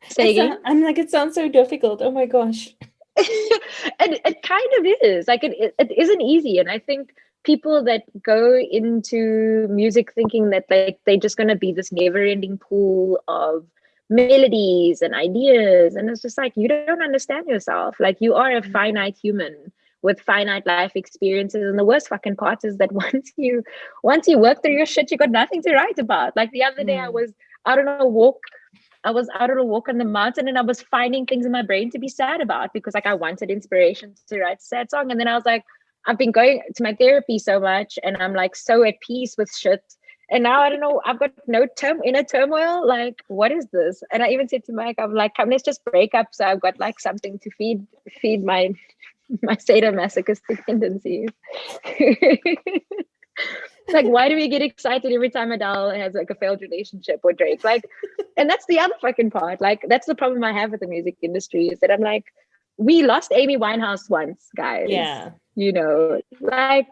Say again? I'm like, it sounds so difficult. Oh my gosh. And it kind of is. Like, it isn't easy. And I think people that go into music thinking that they're just going to be this never-ending pool of melodies and ideas, and it's just like, you don't understand yourself. Like, you are a finite human with finite life experiences, and the worst fucking part is that once you work through your shit, you got nothing to write about. Like, the other day I was out on a walk on the mountain, and I was finding things in my brain to be sad about, because like I wanted inspiration to write a sad song. And then I was like, I've been going to my therapy so much, and I'm like so at peace with shit. And now I don't know, I've got no inner turmoil. Like, what is this? And I even said to Mike, I'm like, come, let's just break up, so I've got like something to feed my sadomasochistic tendencies. Like, why do we get excited every time Adele has like a failed relationship, or Drake? Like, and that's the other fucking part. Like, that's the problem I have with the music industry, is that I'm like, we lost Amy Winehouse once, guys. Yeah. You know, like,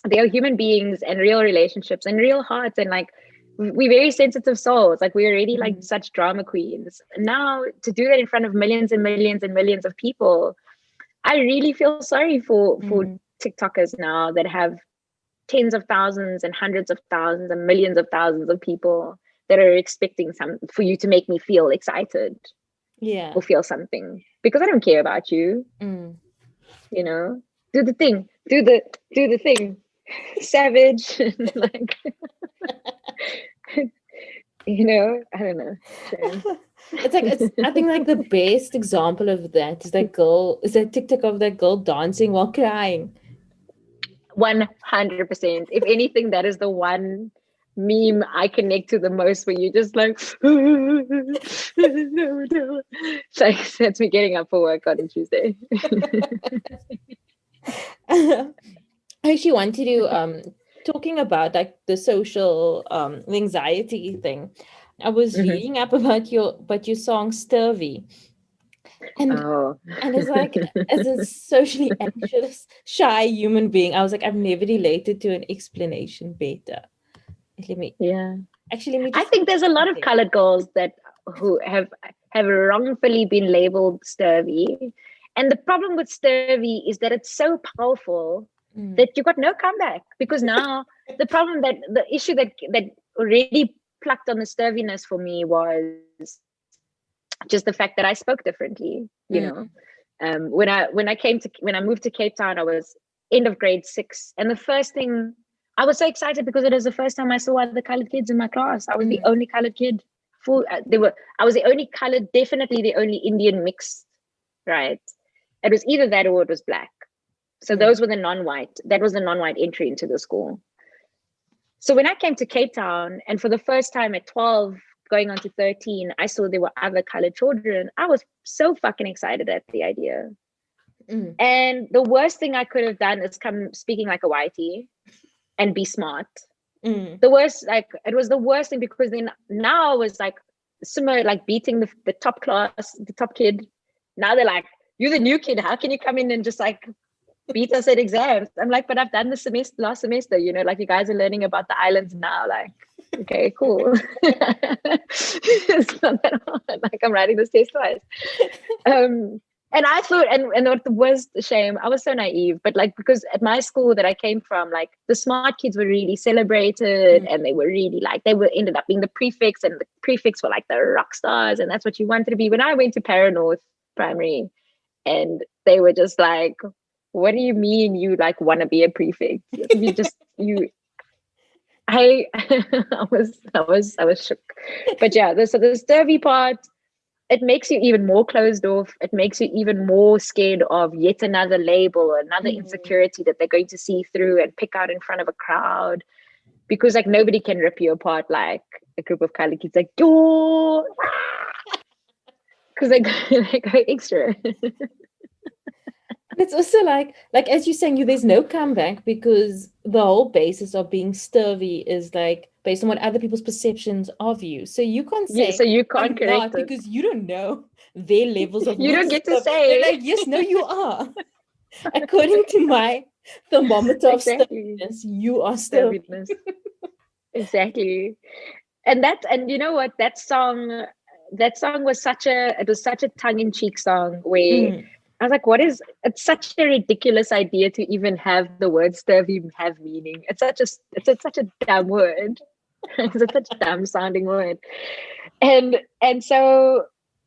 they are human beings and real relationships and real hearts, and like, we're very sensitive souls. Like, we're already like such drama queens. Now to do that in front of millions and millions and millions of people, I really feel sorry for TikTokers now that have tens of thousands and hundreds of thousands and millions of thousands of people that are expecting for you to make me feel excited, or feel something, because I don't care about you. You know, do the thing, do the thing. Savage. Like, you know, I don't know. I think like the best example of that is that TikTok of that girl dancing while crying. 100%. If anything, that is the one meme I connect to the most, where you just like, no. It's like, that's me getting up for work on Tuesday. I actually want to do talking about like the social anxiety thing. I was reading up about your song Sturvy. And it's like, as a socially anxious, shy human being, I was like, I've never related to an explanation better. I think there's a lot of colored girls who have wrongfully been labeled sturvy. And the problem with sturvy is that it's so powerful that you got no comeback, because now the issue that already plucked on the sturviness for me was just the fact that I spoke differently, you know. When I moved to Cape Town, I was end of grade 6, and the first thing, I was so excited because it was the first time I saw other colored kids in my class. I was the only colored kid. I was the only colored, definitely the only Indian mixed, right? It was either that or it was black. So those were the non-white. That was the non-white entry into the school. So when I came to Cape Town, and for the first time at 12, going on to 13, I saw there were other colored children. I was so fucking excited at the idea. And the worst thing I could have done is come speaking like a whitey and be smart. The worst, like, it was the worst thing, because then now I was like similar, like beating the top class, the top kid. Now they're like, you're the new kid. How can you come in and just like beat us at exams? I'm like, but I've done the last semester, you know, like you guys are learning about the islands now. Like, okay, cool. It's not that hard. Like, I'm writing this test twice. And I thought, and what was the shame, I was so naive, but like, because at my school that I came from, like the smart kids were really celebrated, and they were really like, ended up being the prefects, and the prefects were like the rock stars, and that's what you wanted to be. When I went to Para North Primary, and they were just like, what do you mean you like want to be a prefect? I was shook. But yeah, the sturvy part, it makes you even more closed off. It makes you even more scared of yet another label or another insecurity that they're going to see through and pick out in front of a crowd, because like nobody can rip you apart like a group of colored kids, like, yo, because they go extra. It's also like as you're saying, there's no comeback, because the whole basis of being sturvy is like based on what other people's perceptions of you. So you can't say, so you can't correct it, because you don't know their levels of you don't get to say. They're like, yes, no, you are. According to my thermometer of sturdiness, you are sturdiness. Exactly. And you know what, that song was such a tongue-in-cheek song where I was like, it's such a ridiculous idea to even have the word sturvy have meaning. It's such a dumb word. It's such a dumb sounding word. And so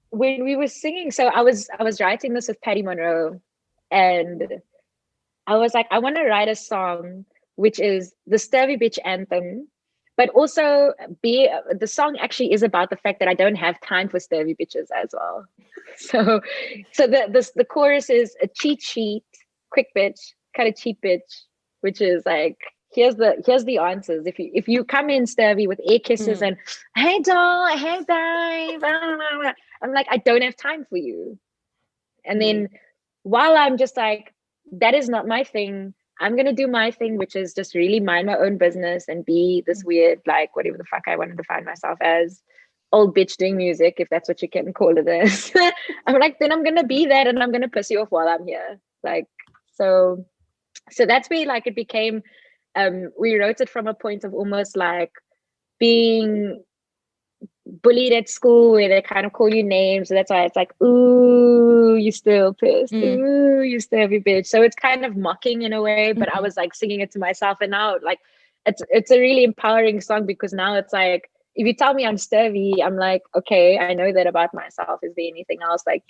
when we were singing, so I was writing this with Patty Monroe, and I was like, I want to write a song which is the Sturvy Bitch anthem, but also the song actually is about the fact that I don't have time for sturvy bitches as well. So the chorus is a cheat sheet, quick bitch, cut a cheap bitch, which is like, here's the answers. If you come in sturvy with air kisses and hey doll, hey babe, I'm like, I don't have time for you. And then while I'm just like, that is not my thing, I'm going to do my thing, which is just really mind my own business and be this weird, like, whatever the fuck I want to define myself as, old bitch doing music, if that's what you can call it as. I'm like, then I'm going to be that, and I'm going to piss you off while I'm here. Like, so that's where, like, it became, we wrote it from a point of almost like being bullied at school, where they kind of call you names. So that's why it's like, ooh, you still pissed. Ooh, you still have your bitch. So it's kind of mocking in a way, but I was like singing it to myself, and now like it's a really empowering song, because now it's like, if you tell me I'm sturvy, I'm like, okay, I know that about myself. Is there anything else? Like,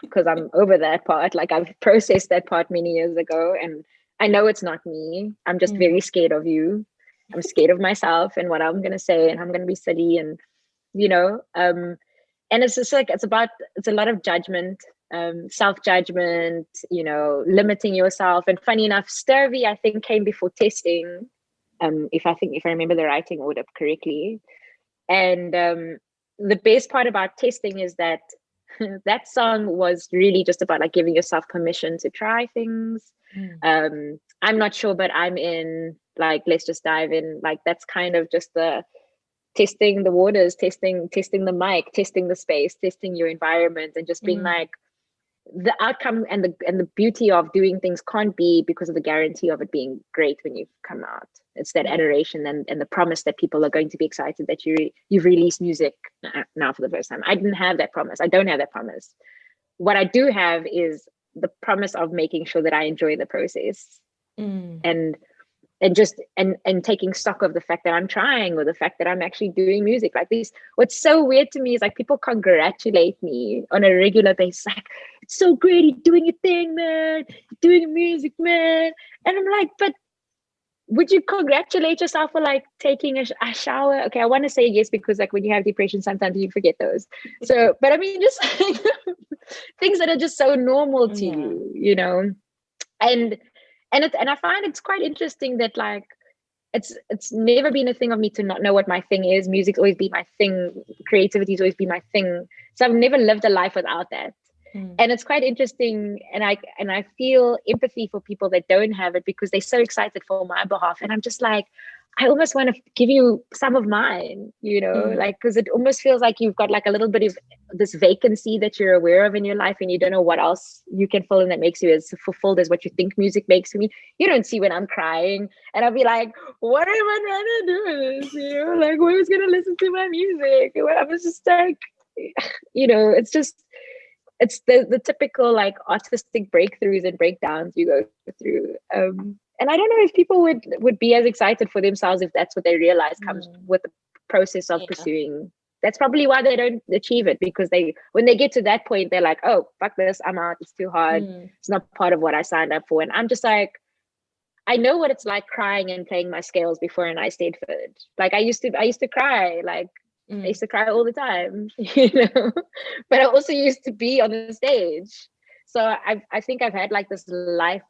because I'm over that part. Like, I've processed that part many years ago, and I know it's not me. I'm just very scared of you. I'm scared of myself and what I'm gonna say, and I'm gonna be silly, and you know, and it's just like, it's a lot of judgment, self-judgment, you know, limiting yourself. And funny enough, sturvy, I think, came before testing, if I remember the writing order correctly. And the best part about testing is that that song was really just about like giving yourself permission to try things. I'm not sure, but I'm in, like, let's just dive in. Like, that's kind of just the testing the waters, testing the mic, testing the space, testing your environment, and just being like, the outcome and the beauty of doing things can't be because of the guarantee of it being great when you come out. It's that adoration and the promise that people are going to be excited that you've released music now for the first time. I didn't have that promise. I don't have that promise. What I do have is the promise of making sure that I enjoy the process. And and taking stock of the fact that I'm trying, or the fact that I'm actually doing music. Like this, what's so weird to me is like people congratulate me on a regular basis, like, it's so great, you're doing your thing, man, you're doing music, man. And I'm like, but would you congratulate yourself for like taking a shower? Okay, I want to say yes, because like when you have depression, sometimes you forget those. So, but I mean, just like things that are just so normal to you, you know. And I find it's quite interesting that like it's never been a thing of me to not know what my thing is. Music's always been my thing. Creativity's always been my thing. So I've never lived a life without that. And it's quite interesting, and I feel empathy for people that don't have it, because they're so excited for my behalf, and I'm just like, I almost want to give you some of mine, you know, like, because it almost feels like you've got like a little bit of this vacancy that you're aware of in your life, and you don't know what else you can fill in that makes you as fulfilled as what you think music makes me. You don't see when I'm crying, and I'll be like, what am I trying to do with this? You know, like, who's gonna listen to my music? I was just like, you know, it's the typical like artistic breakthroughs and breakdowns you go through. And I don't know if people would be as excited for themselves if that's what they realize comes with the process of pursuing. That's probably why they don't achieve it, because when they get to that point, they're like, oh, fuck this, I'm out, it's too hard, it's not part of what I signed up for. And I'm just like, I know what it's like crying and playing my scales before an Ice Stedford. Like I used to cry, like I used to cry all the time, you know, but I also used to be on the stage. So I think I've had like this life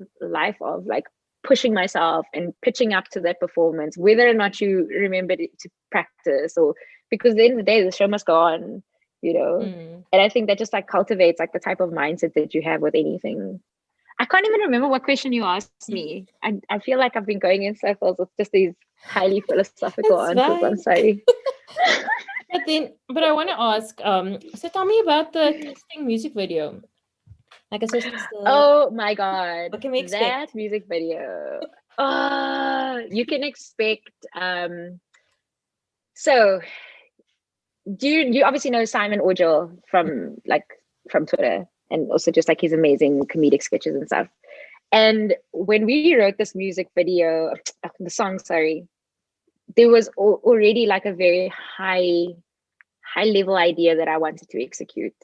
of like pushing myself and pitching up to that performance, whether or not you remember to practice, or because at the end of the day, the show must go on, you know. And I think that just like cultivates like the type of mindset that you have with anything. I can't even remember what question you asked me. I feel like I've been going in circles with just these highly philosophical answers. I'm sorry. But I want to ask, so tell me about the testing music video. Like, oh my god, what can we expect? That music video. You can expect. So, do you obviously know Simon Orgel from Twitter, and also just like his amazing comedic sketches and stuff. And when we wrote this music video, the song, sorry, there was already like a very high level idea that I wanted to execute.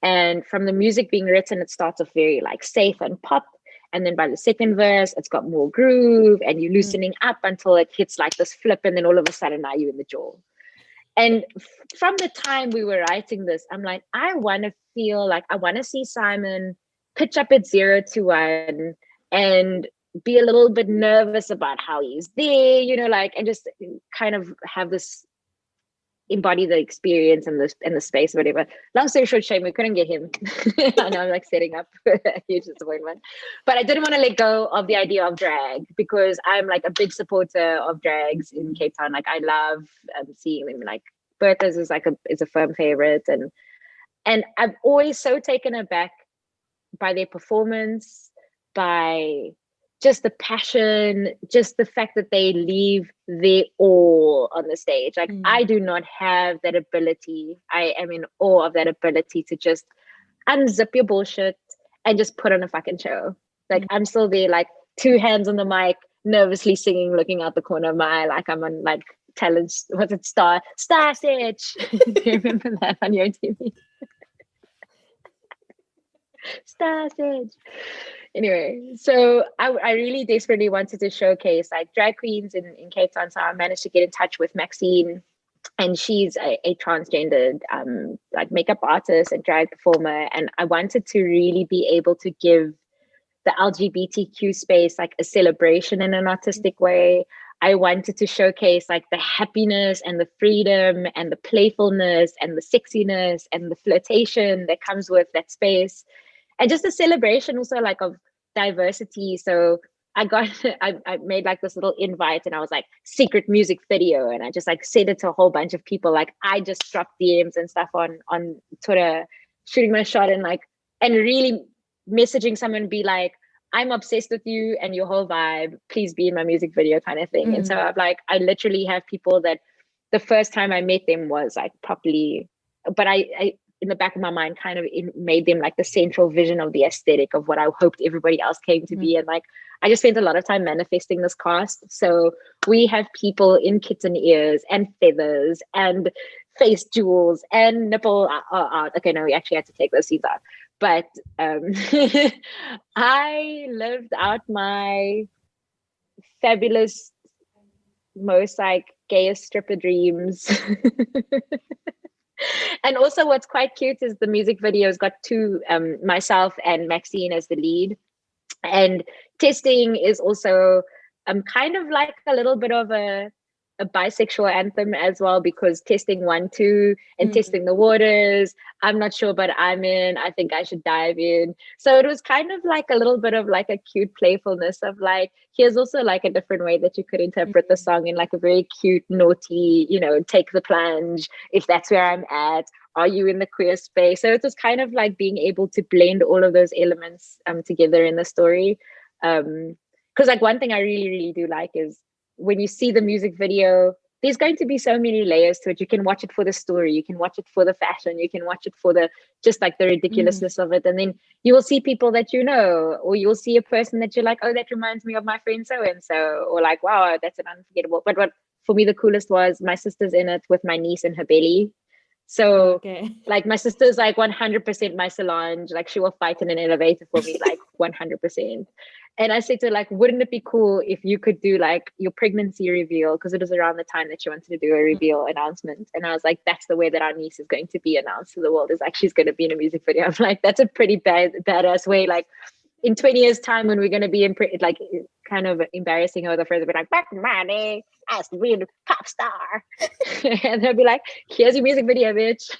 And from the music being written, it starts off very like safe and pop. And then by the second verse, it's got more groove, and you're loosening up until it hits like this flip. And then all of a sudden now you're in the jaw. And from the time we were writing this, I'm like, I want to see Simon pitch up at 0 to 1 and be a little bit nervous about how he's there, you know, like, and just kind of have this, embody the experience and the space, whatever. Long story short, shame we couldn't get him. I know I'm like setting up a huge disappointment, but I didn't want to let go of the idea of drag, because I'm like a big supporter of drags in Cape Town. Like I love seeing them. Like Bertha's is a firm favorite, and I'm always so taken aback by their performance, by just the passion, just the fact that they leave their all on the stage. Like I do not have that ability. I am in awe of that ability to just unzip your bullshit and just put on a fucking show. Like I'm still there, like 2 hands on the mic, nervously singing, looking out the corner of my eye, like I'm on like talent, what's it, Star Stage. Do you remember that on your TV? Star Stage. Anyway, so I really desperately wanted to showcase like drag queens in Cape Town. So I managed to get in touch with Maxine, and she's a transgendered like makeup artist and drag performer. And I wanted to really be able to give the LGBTQ space like a celebration in an artistic way. I wanted to showcase like the happiness and the freedom and the playfulness and the sexiness and the flirtation that comes with that space. And just a celebration also like of diversity. So I made like this little invite, and I was like, secret music video. And I just like sent it to a whole bunch of people. Like I just dropped DMs and stuff on Twitter, shooting my shot and really messaging someone, be like, I'm obsessed with you and your whole vibe. Please be in my music video kind of thing. And so I literally have people that the first time I met them was like properly, but I in the back of my mind kind of made them like the central vision of the aesthetic of what I hoped everybody else came to be. And like, I just spent a lot of time manifesting this cast. So we have people in kitten ears and feathers and face jewels and nipple art. Okay, no, we actually had to take those seeds out. But I lived out my fabulous, most like gayest stripper dreams. And also what's quite cute is the music video's got two, myself and Maxine as the lead. And testing is also kind of like a little bit of a bisexual anthem as well, because testing 1, 2 and testing the waters. I'm not sure, but I'm in. I think I should dive in. So it was kind of like a little bit of like a cute playfulness of like, here's also like a different way that you could interpret the song in like a very cute, naughty, you know, take the plunge. If that's where I'm at, are you in the queer space? So it was kind of like being able to blend all of those elements together in the story. Because like one thing I really, really do like is when you see the music video, there's going to be so many layers to it. You can watch it for the story, you can watch it for the fashion, you can watch it for the just like the ridiculousness of it. And then you will see people that you know, or you'll see a person that you're like, oh, that reminds me of my friend so and so, or like, wow, that's an unforgettable. But what for me the coolest was my sister's in it with my niece in her belly. So like my sister's like 100% my Solange, like she will fight in an elevator for me, like 100%. And I said to her, like, wouldn't it be cool if you could do like your pregnancy reveal? Because it was around the time that she wanted to do a reveal announcement. And I was like, that's the way that our niece is going to be announced to the world, is like she's going to be in a music video. I'm like, that's a pretty badass way. Like in 20 years time when we're going to be in like kind of embarrassing her with the friends, be like, back in my day, I used to be a pop star. And they'll be like, here's your music video, bitch.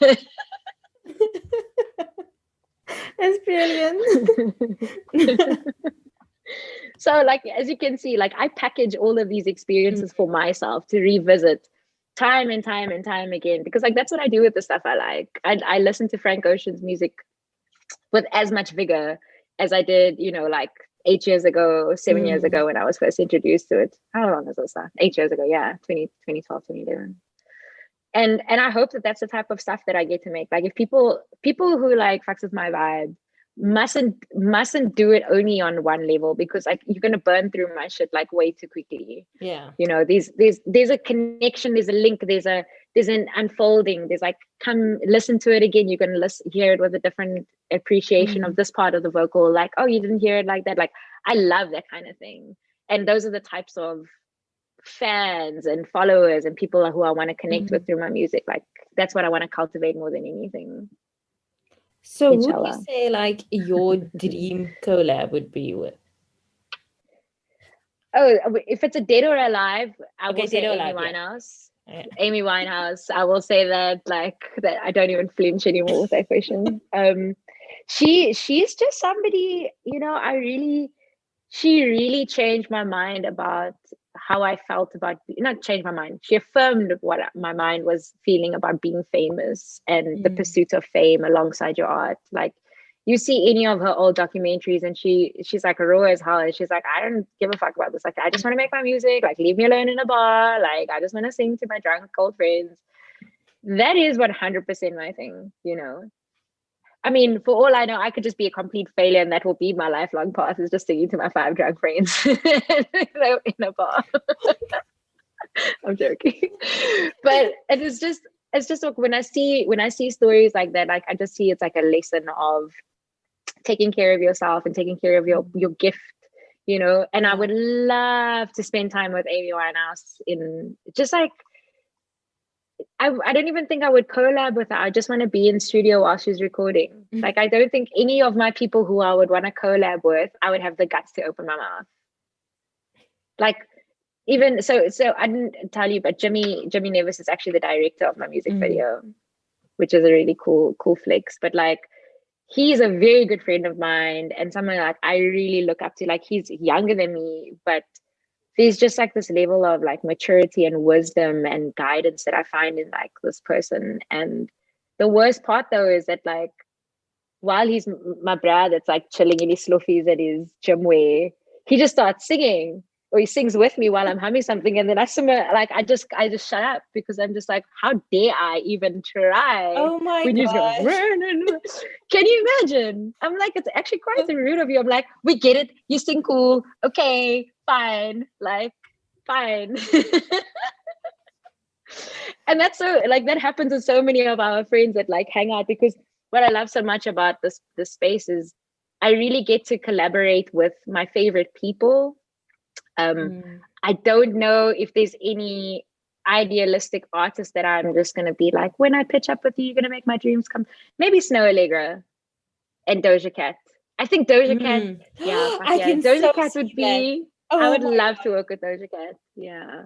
That's brilliant. So like, as you can see, like I package all of these experiences for myself to revisit time and time and time again, because like that's what I do with the stuff I like. I listen to Frank Ocean's music with as much vigor as I did, you know, like 8 years ago, 7 years ago when I was first introduced to it. How long was that? 8 years ago, yeah, 2012, 2011. And I hope that that's the type of stuff that I get to make. Like if people who like fucks with my vibe mustn't do it only on one level, because like you're gonna burn through my shit like way too quickly. Yeah, you know, there's a connection, there's a link, there's an unfolding, there's like, come listen to it again, you're gonna hear it with a different appreciation of this part of the vocal, like, oh, you didn't hear it like that. Like I love that kind of thing. And those are the types of fans and followers and people who I want to connect with through my music. Like that's what I want to cultivate more than anything. So who would you say like your dream collab would be with? Oh, if it's a dead or alive, I will say Amy Winehouse. Yeah. Amy Winehouse. I will say that, like, that I don't even flinch anymore with that question. She's just somebody, you know, she really changed my mind about how I felt about, not changed my mind, she affirmed what my mind was feeling about being famous and the pursuit of fame alongside your art. Like you see any of her old documentaries and she's like raw as hell, and she's like, I don't give a fuck about this, like I just want to make my music, like leave me alone in a bar, like I just want to sing to my drunk old friends. That is 100% my thing, you know. I mean, for all I know, I could just be a complete failure and that will be my lifelong path, is just singing to my 5 drunk friends in a bar. I'm joking. But it's just like when I see stories like that, like I just see it's like a lesson of taking care of yourself and taking care of your gift, you know. And I would love to spend time with Amy Winehouse in just like, I don't even think I would collab with her. I just want to be in studio while she's recording. Like, I don't think any of my people who I would want to collab with, I would have the guts to open my mouth. Like, even so I didn't tell you, but Jimmy Nevis is actually the director of my music video, which is a really cool flex. But like, he's a very good friend of mine and someone like I really look up to. Like, he's younger than me, but there's just like this level of like maturity and wisdom and guidance that I find in like this person. And the worst part though is that like, while he's my brother that's like chilling in his sluffies at his gym wear, he just starts singing. or he sings with me while I'm humming something, and then I just shut up because I'm just like, how dare I even try? Oh my when you just go, gosh. can you imagine? I'm like, it's actually quite rude of you. I'm like, we get it, you sing cool, okay, fine, like fine. And that's so like that happens with so many of our friends that like hang out, because what I love so much about this space is I really get to collaborate with my favorite people. I don't know if there's any idealistic artist that I'm just going to be like, when I pitch up with you, you're going to make my dreams come. Maybe Snow Allegra and Doja Cat. I think Doja Cat, Doja Cat would be, I would love to work with Doja Cat. Yeah.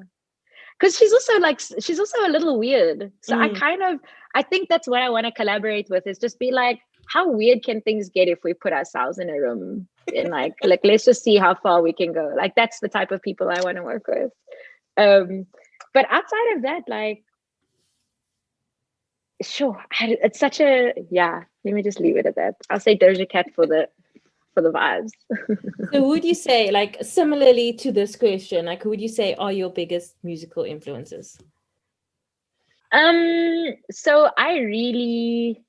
Because she's also a little weird. So I think that's what I want to collaborate with, is just be like, how weird can things get if we put ourselves in a room and like let's just see how far we can go. Like that's the type of people I want to work with. But outside of that, like, sure, it's such a let me just leave it at that. I'll say Doja Cat for the vibes. So would you say, like, similarly to this question, like, who would you say are your biggest musical influences? So I really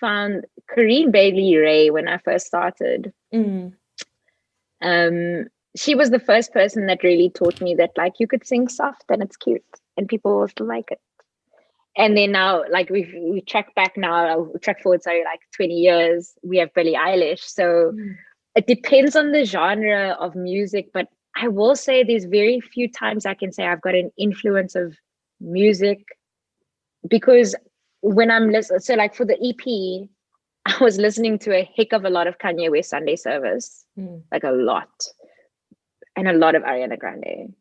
found Caryn Bailey Ray when I first started. She was the first person that really taught me that like you could sing soft and it's cute and people will still like it. And then now, like we track forward, like 20 years, we have Billie Eilish. So it depends on the genre of music, but I will say there's very few times I can say I've got an influence of music, because when I'm listening, so like for the EP, I was listening to a heck of a lot of Kanye West Sunday Service, like a lot, and a lot of Ariana Grande.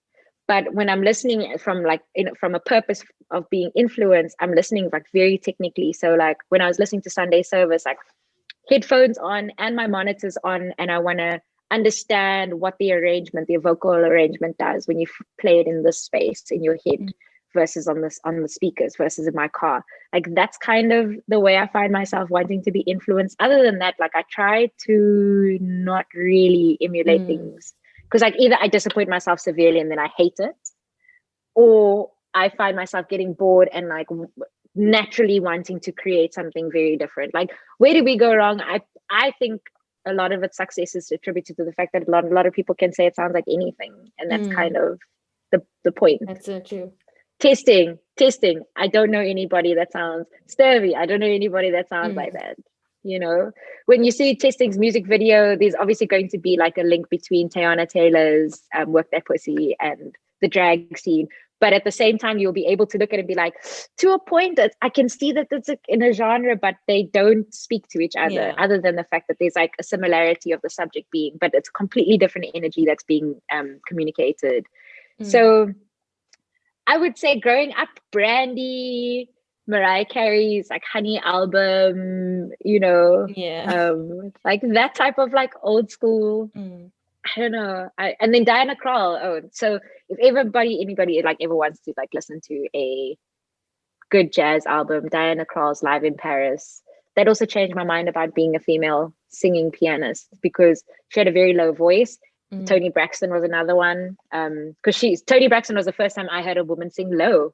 But when I'm listening from a purpose of being influenced, I'm listening like very technically. So like when I was listening to Sunday Service, like headphones on and my monitors on, and I want to understand what the vocal arrangement does when you play it in this space in your head versus on the speakers versus in my car. Like that's kind of the way I find myself wanting to be influenced. Other than that, like I try to not really emulate things, because like either I disappoint myself severely and then I hate it, or I find myself getting bored and like naturally wanting to create something very different. Like where did we go wrong? I think a lot of its success is attributed to the fact that a lot of people can say it sounds like anything, and that's kind of the point. That's so true. Testing. I don't know anybody that sounds sturvy. I don't know anybody that sounds like that. You know, when you see Testing's music video, there's obviously going to be like a link between Teyana Taylor's Work That Pussy and the drag scene. But at the same time, you'll be able to look at it and be like, to a point, I can see that it's in a genre, but they don't speak to each other, other than the fact that there's like a similarity of the subject being, but it's completely different energy that's being communicated. So I would say growing up, Brandy, Mariah Carey's like Honey album, you know, like that type of like old school. I don't know. And then Diana Krall. Oh, so if anybody like ever wants to like listen to a good jazz album, Diana Krall's Live in Paris. That also changed my mind about being a female singing pianist, because she had a very low voice. Toni Braxton was another one, because Toni Braxton was the first time I heard a woman sing low,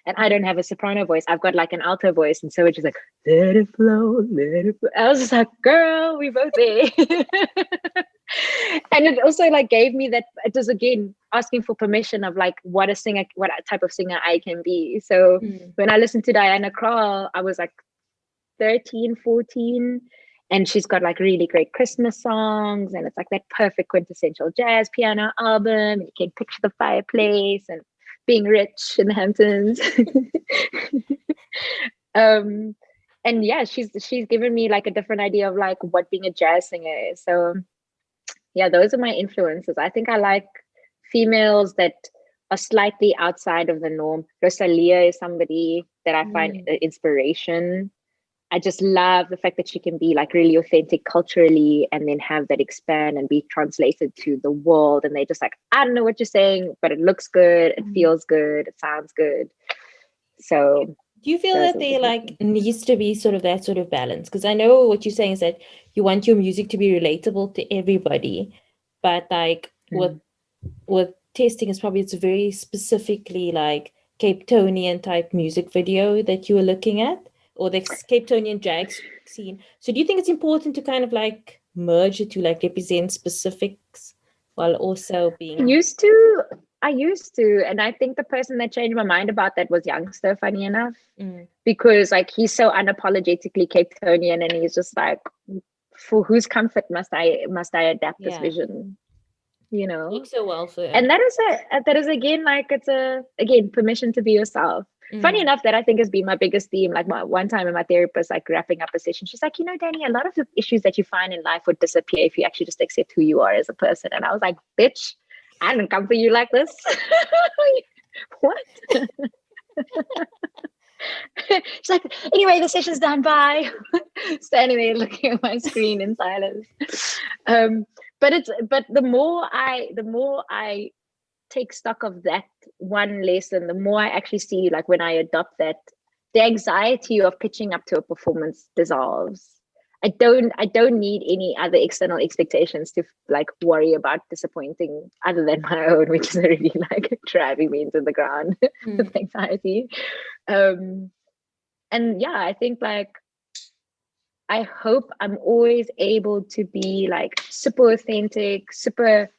and I don't have a soprano voice. I've got like an alto voice, and so it's just like let it flow, let it flow. I was just like, girl, we both there. And it also like gave me that, it was again asking for permission of like what type of singer I can be. So when I listened to Diana Krall, I was like 13, 14. And she's got like really great Christmas songs, and it's like that perfect quintessential jazz piano album. You can picture the fireplace and being rich in the Hamptons. And yeah, she's given me like a different idea of like what being a jazz singer is. So yeah, those are my influences. I think I like females that are slightly outside of the norm. Rosalia is somebody that I find inspiration. I just love the fact that she can be like really authentic culturally, and then have that expand and be translated to the world. And they're just like, I don't know what you're saying, but it looks good, it feels good, it sounds good. So do you feel that there like needs to be sort of that sort of balance? Because I know what you're saying is that you want your music to be relatable to everybody, but like with with testing is probably it's very specifically like Cape Townian type music video that you were looking at, or the Cape Townian drag scene. So do you think it's important to kind of like merge it to like represent specifics while also being I used to, and I think the person that changed my mind about that was Youngster, funny enough, because like he's so unapologetically Cape Townian, and he's just like, for whose comfort must I adapt this vision? You know, looks so well for him. And that is again like it's again permission to be yourself. Funny enough, that I think has been my biggest theme. Like one time in my therapist, like wrapping up a session, she's like, you know, Dani, a lot of the issues that you find in life would disappear if you actually just accept who you are as a person. And I was like, bitch, I didn't come for you like this. What? She's like, anyway, the session's done. Bye. Standing there looking at my screen in silence. But the more I take stock of that one lesson, the more I actually see, like when I adopt that, the anxiety of pitching up to a performance dissolves. I don't need any other external expectations to like worry about disappointing other than my own, which is already like driving me into the ground with anxiety. And yeah, I think like I hope I'm always able to be like super authentic, super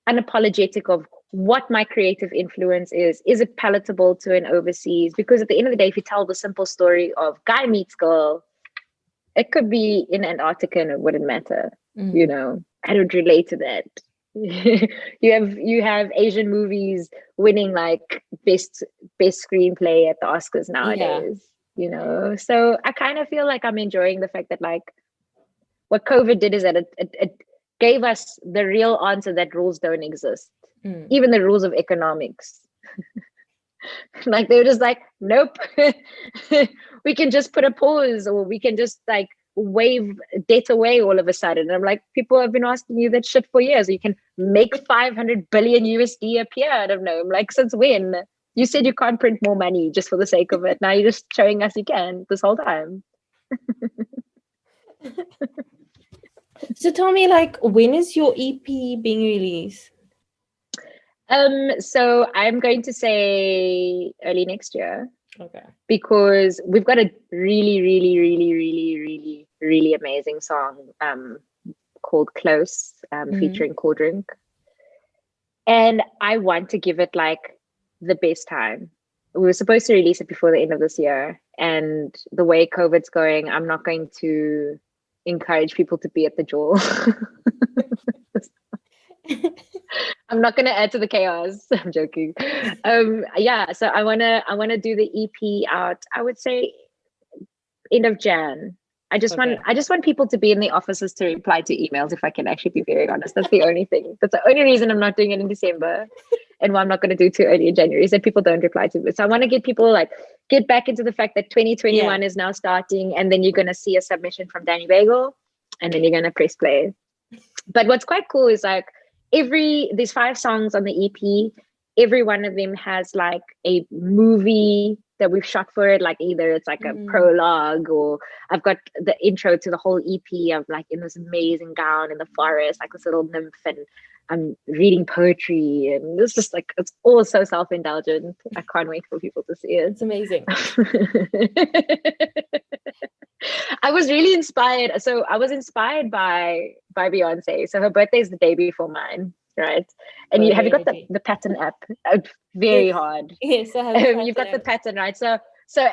unapologetic of what my creative influence is. Is it palatable to an overseas? Because at the end of the day, if you tell the simple story of guy meets girl, it could be in Antarctica and it wouldn't matter. You know, I would relate to that. you have Asian movies winning like best screenplay at the Oscars nowadays. You know, so I kind of feel like I'm enjoying the fact that like what COVID did is that it gave us the real answer that rules don't exist, even the rules of economics. Like they were just like, nope, we can just put a pause, or we can just like wave debt away all of a sudden. And I'm like, people have been asking you that shit for years. You can make 500 billion USD appear out of nowhere. Like, since when? You said you can't print more money just for the sake of it. Now you're just showing us you can this whole time. So tell me, like, when is your EP being released? So I'm going to say early next year. Okay. Because we've got a really, really, really, really, really, really amazing song called Close, featuring Cool Drink. And I want to give it like the best time. We were supposed to release it before the end of this year. And the way COVID's going, I'm not going to encourage people to be at the jaw. I'm not going to add to the chaos. I'm joking. Yeah, so I want to do the EP out, I would say end of Jan. I just want people to be in the offices to reply to emails, if I can actually be very honest. That's the only thing. That's the only reason I'm not doing it in December, and why I'm not going to do too early in January, is that people don't reply to it. So I want to get people like get back into the fact that 2021 is now starting, and then you're going to see a submission from Dani Bagel, and then you're going to press play. But what's quite cool is like there's 5 songs on the EP. Every one of them has like a movie that we've shot for it. Like either it's like a prologue, or I've got the intro to the whole EP of like in this amazing gown in the forest, like this little nymph, and I'm reading poetry, and it's just like, it's all so self-indulgent. I can't wait for people to see it. It's amazing. I was really inspired. So I was inspired by Beyonce. So her birthday is the day before mine, right? And have you got the pattern app? Very hard. Yes, I have. You've got the pattern, right? So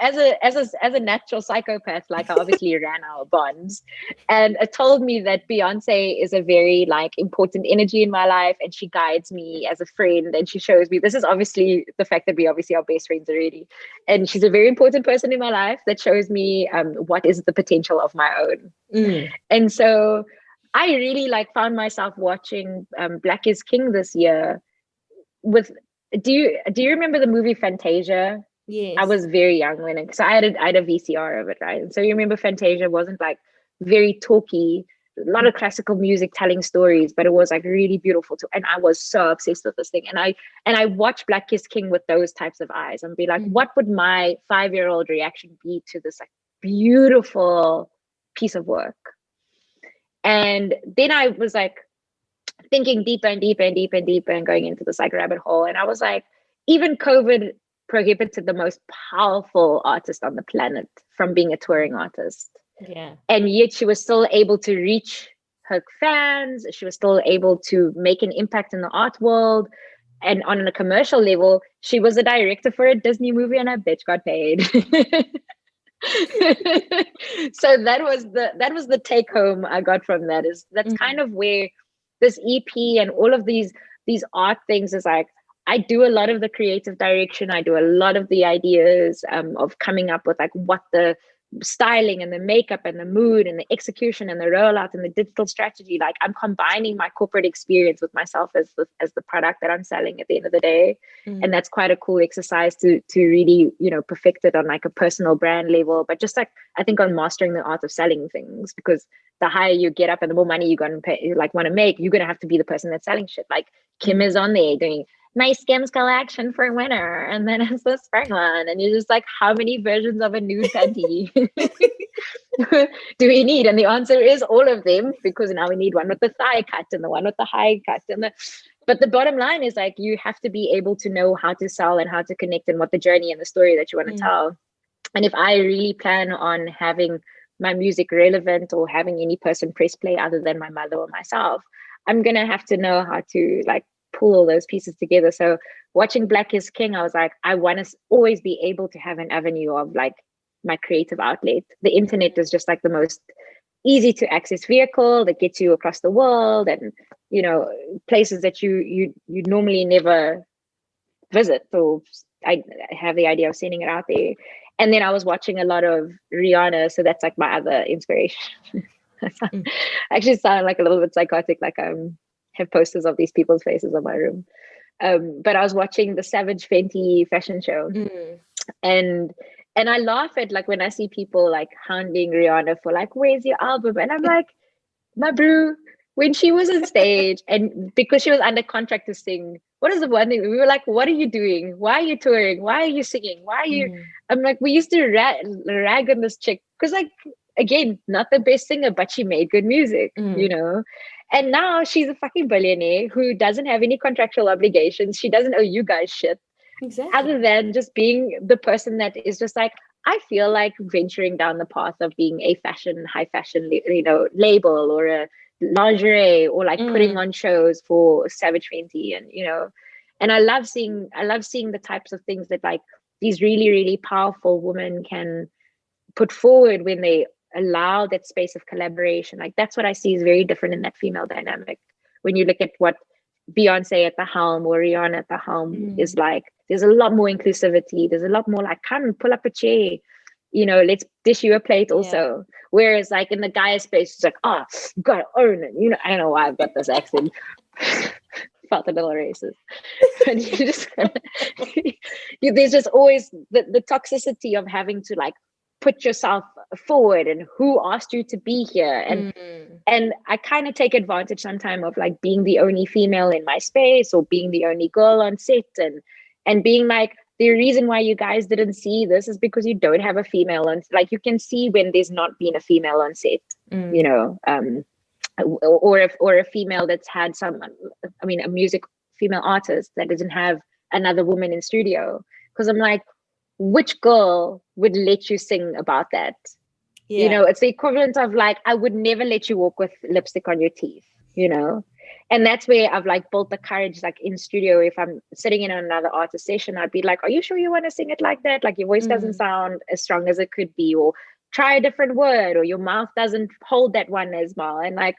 as a natural psychopath, like I obviously ran our bonds, and it told me that Beyonce is a very like important energy in my life, and she guides me as a friend, and she shows me, this is obviously the fact that we obviously are best friends already, and she's a very important person in my life that shows me what is the potential of my own. And so I really like found myself watching Black is King this year. Do you remember the movie Fantasia? Yes. I was very young so I had a VCR of it, right? And so you remember Fantasia wasn't like very talky, a lot of classical music telling stories, but it was like really beautiful too. And I was so obsessed with this thing. And I watched Black is King with those types of eyes and be like, what would my 5-year-old reaction be to this like beautiful piece of work? And then I was like thinking deeper and deeper and deeper and deeper and going into this like rabbit hole. And I was like, even COVID prohibited the most powerful artist on the planet from being a touring artist. Yeah. And yet she was still able to reach her fans. She was still able to make an impact in the art world. And on a commercial level, she was a director for a Disney movie and a bitch got paid. So that was the take home I got from that. That's kind of where this EP and all of these art things is like, I do a lot of the creative direction. I do a lot of the ideas of coming up with like what the styling and the makeup and the mood and the execution and the rollout and the digital strategy. Like I'm combining my corporate experience with myself as the product that I'm selling at the end of the day. And that's quite a cool exercise to really, you know, perfect it on like a personal brand level, but just like I think on mastering the art of selling things, because the higher you get up and the more money you're going to pay, like want to make, you're going to have to be the person that's selling shit. Like Kim is on there doing my Skims collection for winter, and then it's the spring one, and you're just like, how many versions of a nude panty do we need? And the answer is all of them, because now we need one with the thigh cut and the one with the high cut but the bottom line is like, you have to be able to know how to sell and how to connect and what the journey and the story that you want to tell. And if I really plan on having my music relevant or having any person press play other than my mother or myself, I'm gonna have to know how to like pull all those pieces together. So watching Black is King, I was like, I want to always be able to have an avenue of like my creative outlet. The internet is just like the most easy to access vehicle that gets you across the world, and you know, places that you normally never visit. So I have the idea of sending it out there. And then I was watching a lot of Rihanna, so that's like my other inspiration. I actually sound like a little bit psychotic, like have posters of these people's faces on my room. But I was watching the Savage Fenty fashion show, and I laugh at like when I see people like hounding Rihanna for like, where's your album? And I'm like, my brew, when she was on stage and because she was under contract to sing, what is the one thing we were like, what are you doing? Why are you touring? Why are you singing? Why are you? I'm like, we used to rag on this chick because like, again, not the best singer, but she made good music, you know? And now she's a fucking billionaire who doesn't have any contractual obligations. She doesn't owe you guys shit. Exactly. Other than just being the person that is just like, I feel like venturing down the path of being a high fashion, you know, label or a lingerie or like putting on shows for Savage Fenty, and you know, and I love seeing the types of things that like these really, really powerful women can put forward when they allow that space of collaboration. Like that's what I see is very different in that female dynamic. When you look at what Beyonce at the helm or Rihanna at the helm is like, there's a lot more inclusivity. There's a lot more like, come pull up a chair, you know, let's dish you a plate also. Yeah. Whereas like in the guy space, it's like, oh, you gotta own it. You know, I don't know why I've got this accent. Felt a little racist. But you just there's just always the toxicity of having to like put yourself forward and who asked you to be here. And I kind of take advantage sometimes of like being the only female in my space or being the only girl on set and being like, the reason why you guys didn't see this is because you don't have a female on, like you can see when there's not been a female on set, you know, or a female that's had a music female artist that doesn't have another woman in studio. Because I'm like, which girl would let you sing about that? You know, it's the equivalent of like, I would never let you walk with lipstick on your teeth, you know? And that's where I've like built the courage, like in studio, if I'm sitting in another artist session, I'd be like, are you sure you want to sing it like that? Like your voice doesn't sound as strong as it could be, or try a different word, or your mouth doesn't hold that one as well. And like,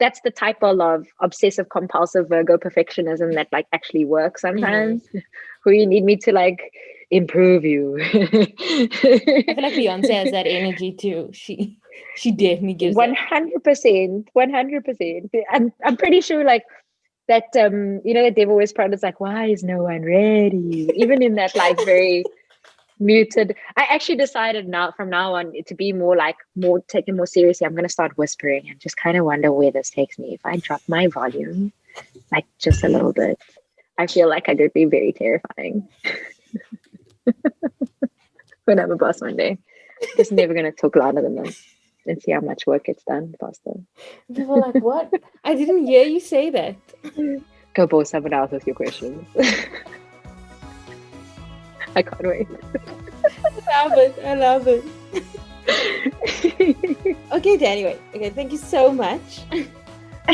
that's the type of obsessive compulsive Virgo perfectionism that like actually works sometimes, where you need me to like improve you. I feel like Beyonce has that energy too. She definitely gives 100%. I'm pretty sure like that you know, the Devil Wears Prada is like, why is no one ready? Even in that like very muted. I actually decided from now on to be taken more seriously. I'm gonna start whispering and just kind of wonder where this takes me. If I drop my volume like just a little bit, I feel like I could be very terrifying. When I'm a boss one day, just never gonna talk louder than them. and see how much work gets done faster. People are like, what? I didn't hear you say that. Go bore someone else with your questions. I can't wait. I love it. Okay, Dani, okay, thank you so much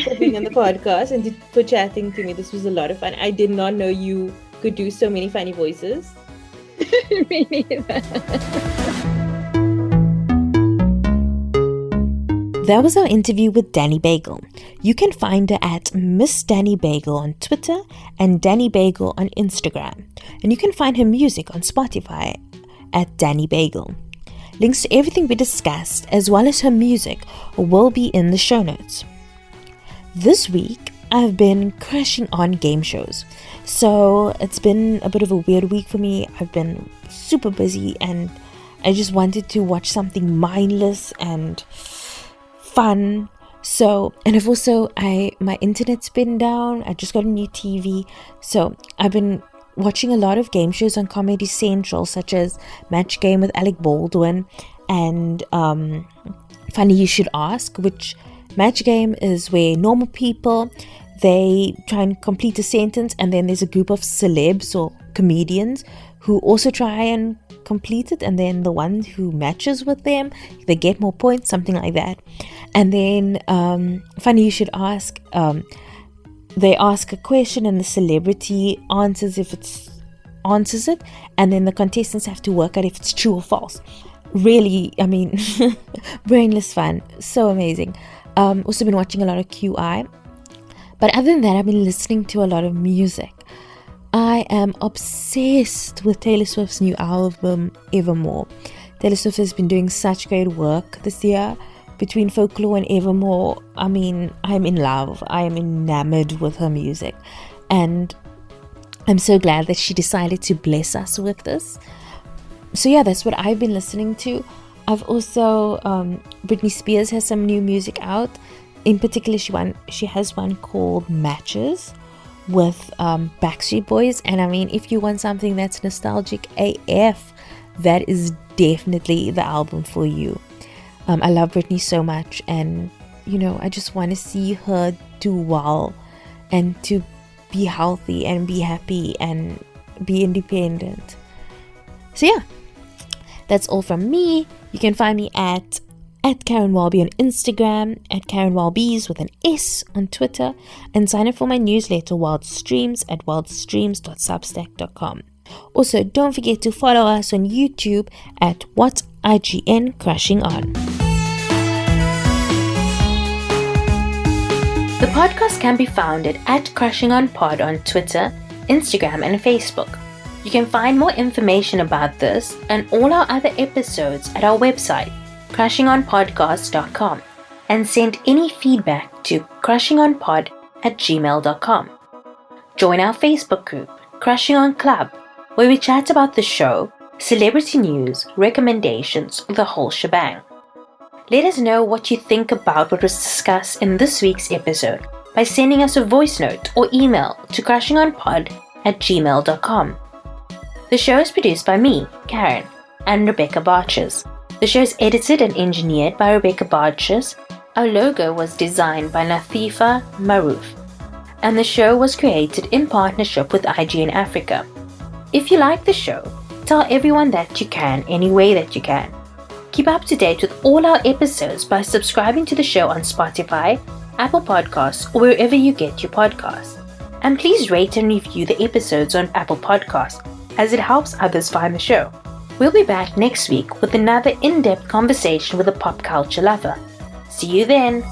for being on the podcast and for chatting to me. This was a lot of fun. I did not know you could do so many funny voices. Me neither. That was our interview with Dani Bagel. You can find her at Miss Dani Bagel on Twitter and Dani Bagel on Instagram. And you can find her music on Spotify at Dani Bagel. Links to everything we discussed, as well as her music, will be in the show notes. This week, I've been crashing on game shows. So it's been a bit of a weird week for me. I've been super busy and I just wanted to watch something mindless and fun. So, and I've also, my internet's been down. I just got a new TV. So I've been watching a lot of game shows on Comedy Central, such as Match Game with Alec Baldwin and Funny You Should Ask, which Match Game is where normal people, they try and complete a sentence, and then there's a group of celebs or comedians who also try and complete it, and then the one who matches with them, they get more points, something like that. And then Funny You Should Ask, they ask a question and the celebrity answers it, and then the contestants have to work out if it's true or false. Really, I mean, brainless fun, so amazing. Also been watching a lot of QI. But other than that, I've been listening to a lot of music. I am obsessed with Taylor Swift's new album, Evermore. Taylor Swift has been doing such great work this year. Between Folklore and Evermore, I mean, I'm in love. I am enamored with her music. And I'm so glad that she decided to bless us with this. So yeah, that's what I've been listening to. I've also, Britney Spears has some new music out. In particular, she has one called Matches with Backstreet Boys. And I mean, if you want something that's nostalgic AF, that is definitely the album for you. I love Britney so much, and you know, I just want to see her do well and to be healthy and be happy and be independent. So yeah, that's all from me. You can find me at Caryn Walby on Instagram, at Caryn Walbys with an S on Twitter, and sign up for my newsletter Wild Streams at wildstreams.substack.com. Also, don't forget to follow us on YouTube at What IGN Crashing On. The podcast can be found at Crashing On Pod on Twitter, Instagram, and Facebook. You can find more information about this and all our other episodes at our website, crashingonpodcast.com, and send any feedback to crashingonpod@gmail.com. Join our Facebook group, Crashing On Club, where we chat about the show, celebrity news, recommendations, the whole shebang. Let us know what you think about what was discussed in this week's episode by sending us a voice note or email to crashingonpod@gmail.com. The show is produced by me, Caryn, and Rebecca Barches. The show is edited and engineered by Rebecca Barches. Our logo was designed by Latifa Maroof. And the show was created in partnership with IGN Africa. If you like the show, tell everyone that you can, any way that you can. Keep up to date with all our episodes by subscribing to the show on Spotify, Apple Podcasts, or wherever you get your podcasts. And please rate and review the episodes on Apple Podcasts, as it helps others find the show. We'll be back next week with another in-depth conversation with a pop culture lover. See you then!